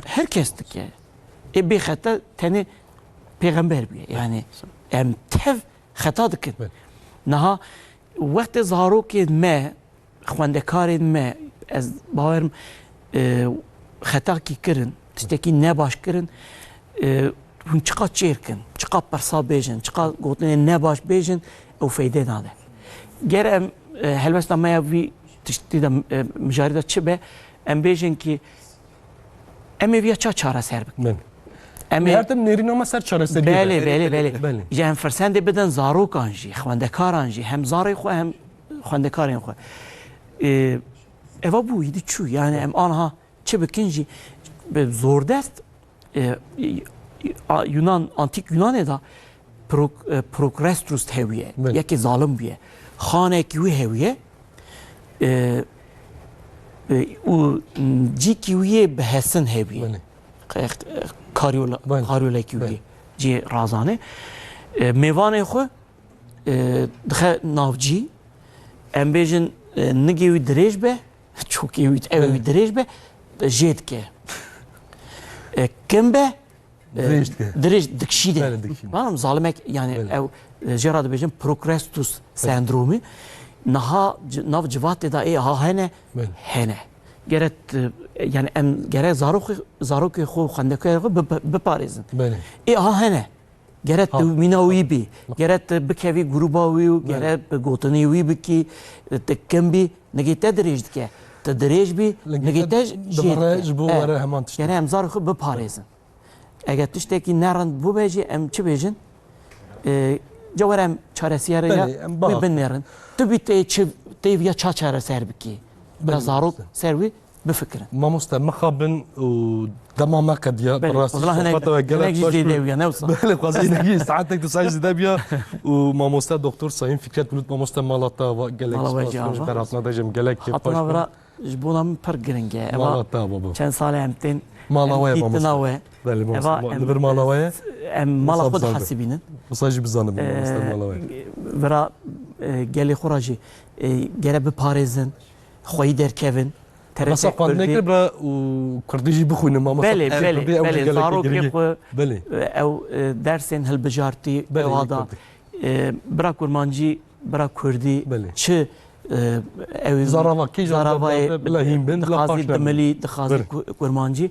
herkestik yani. Bir hata tane peygamber bir yani em tev hata dikin. Naha vakti zarok me xwendekarin me ez bawerim hata ki kirin tişteki ne baş kirin hun çıka çirkin çıka persa bejin çıka gotine ne baş bejin o feyde nade. Gerem helbesta me vi tişti de müjarida çibe em bejin ki emeviye çare serbik. her dem nerin ama ser çare serbi. Bele. Yani fersende beden zarokan jî, xwendekaran jî, hem zarê xwe hem xwendekarên xwe. Eva bû yîdî çû yani em anha çi bikin jî zordest Yunan antik Yunanê da Prokrastus hewiye. Yekê zalim bûye. Xanekî wî hewiye. او جی کیویه به حسن هبی کاریولا کیویه جی رازانه میوانه خو دخه نافجی ام بیجن نگیوی دریج به چوکیوی اوی دریج به جید که کم به دریج دکشیده بانم ظالمک yani او جراد بیجن پروکرستوس سندرومی naha nav civatê da ha hene geret yani em geret zarokê xwe xwendekê xwe biparêzin ha hene geret mîna wî bî geret bikevî grûpa wî û geret bi gotinê wî bikî te kim bî negê te dirêj dike te dirêj bî negê te gere em zarê xwe biparêzin eger tiştekî nerind bûbêjî em çi bêjin جوارم چارەسیارە بنێڕن تو بی تێویە چارە سەر بکە بە زارۆک سەروی بفکرن مامۆستا مخابن و دەمامەکە دیە ڕاستیێویە ساعتێک تو سایز دەبیە و مامۆستا دکتۆر سایم فکرێت بلوت مامۆستا ماڵاتەوە گەلێک بەراتنا دەژم گەلێک ji bona min pir giring e çend salê em tên ماڵاوەیە bir ماڵاوەیە em mala xwe dihesibînin مساجی بزانم vera gelê xwe ra jî gere biparêzin xweyî derkevin nekir bira û Kurdî jî bixwînin zarokê xwe ew dersên hilbijartî wada bira kurmancî bira Kurdî çi دخازی دملی دخازی کرمانجی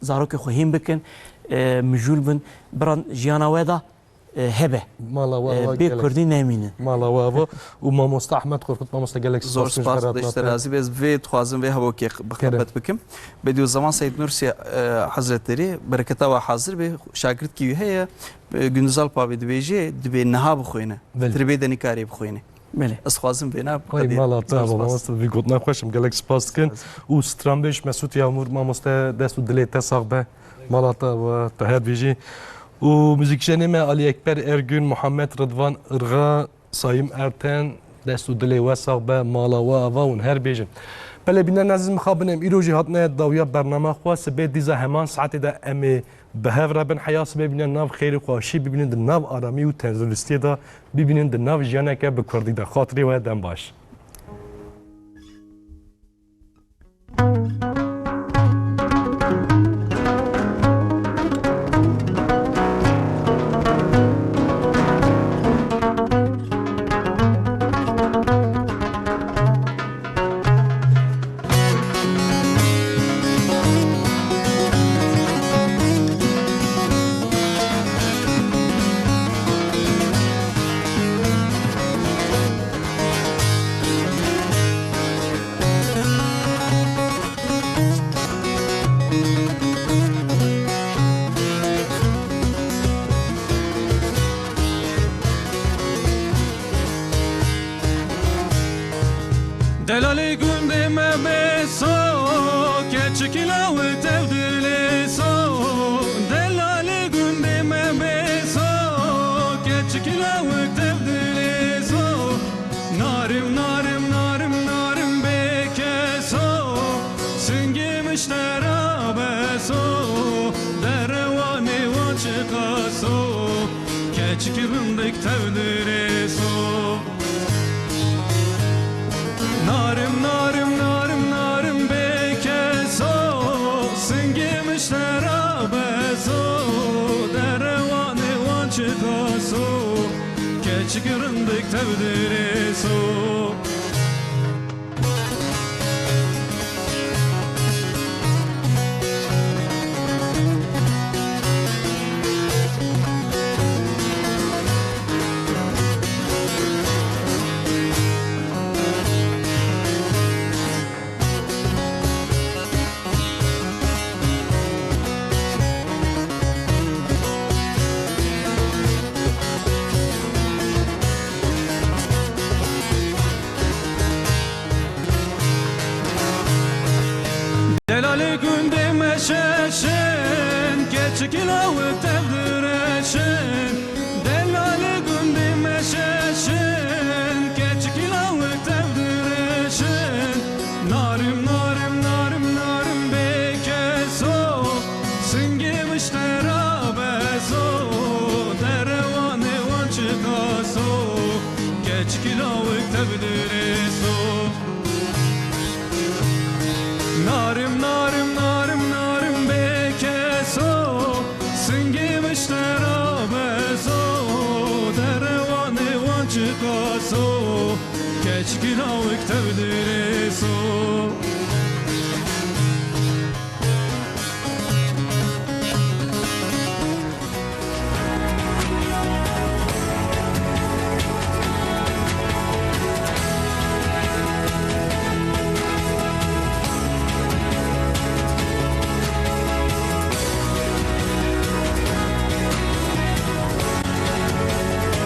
زارو که خواهیم بکن مجول بن بران جیانوه دا هبه بی کردی نمینه مالاوه و ماموستا احمد خورخوت ماموستا گلک زور سپاس داشترازی biz ve tuhazım ve hava ki bakabet bikim bediu zaman Seyyid Nursi Hazretleri bereketa ve hazır ve şagirt ki heye gündüzal pavi dibêje dibê niha bixwîne tribê de nikarî bixwîne ez xwazim vê ne mamosta vî gotina xweşim gelek spas dikin û stranbêj Mesûd Yamûr mamosta dest û dilê te sax be malata we te her bêjî û muzîkjenê me Ali Ekber Ergün Muhammed Rıdvan Irga Sayim Erten dest û dilê we sax be mala we ava hûn her bêjin Pele bîne nezîz mixabin em îro jî hatine dawiya bername xwe sibê dîza heman saetê de em ê بهف ربن حياة ببینن ناف خیر خواشی ببینن در ناف آرامی و تنزلستی دا ببینن در ناف جیانه که به کردی دا خاطری و دم باش Delali gündeme beso keçikila ve tevdili so Delali gündeme beso keçikila ve tevdili so Narim narim narim narim bekeso Singimişler abeso Derevani vaçikaso Keçikirındık tevdili so Narim narim narim narim bekeso Singimişler abeso Derevani vaçikaso Keçikirındık tevdili so Delali gündeme şeşen Keçikila ve tevdireşen Delali gündeme şeşen Keçikila ve tevdireşen Narim narim narim narim bekeso Singimişler abeso Derevane vaçikaso Keçikila ve tevdireso Narim narim narim narim bekeso Singimişler abeso Derevani vaçikaso Keçkilavik tevdiri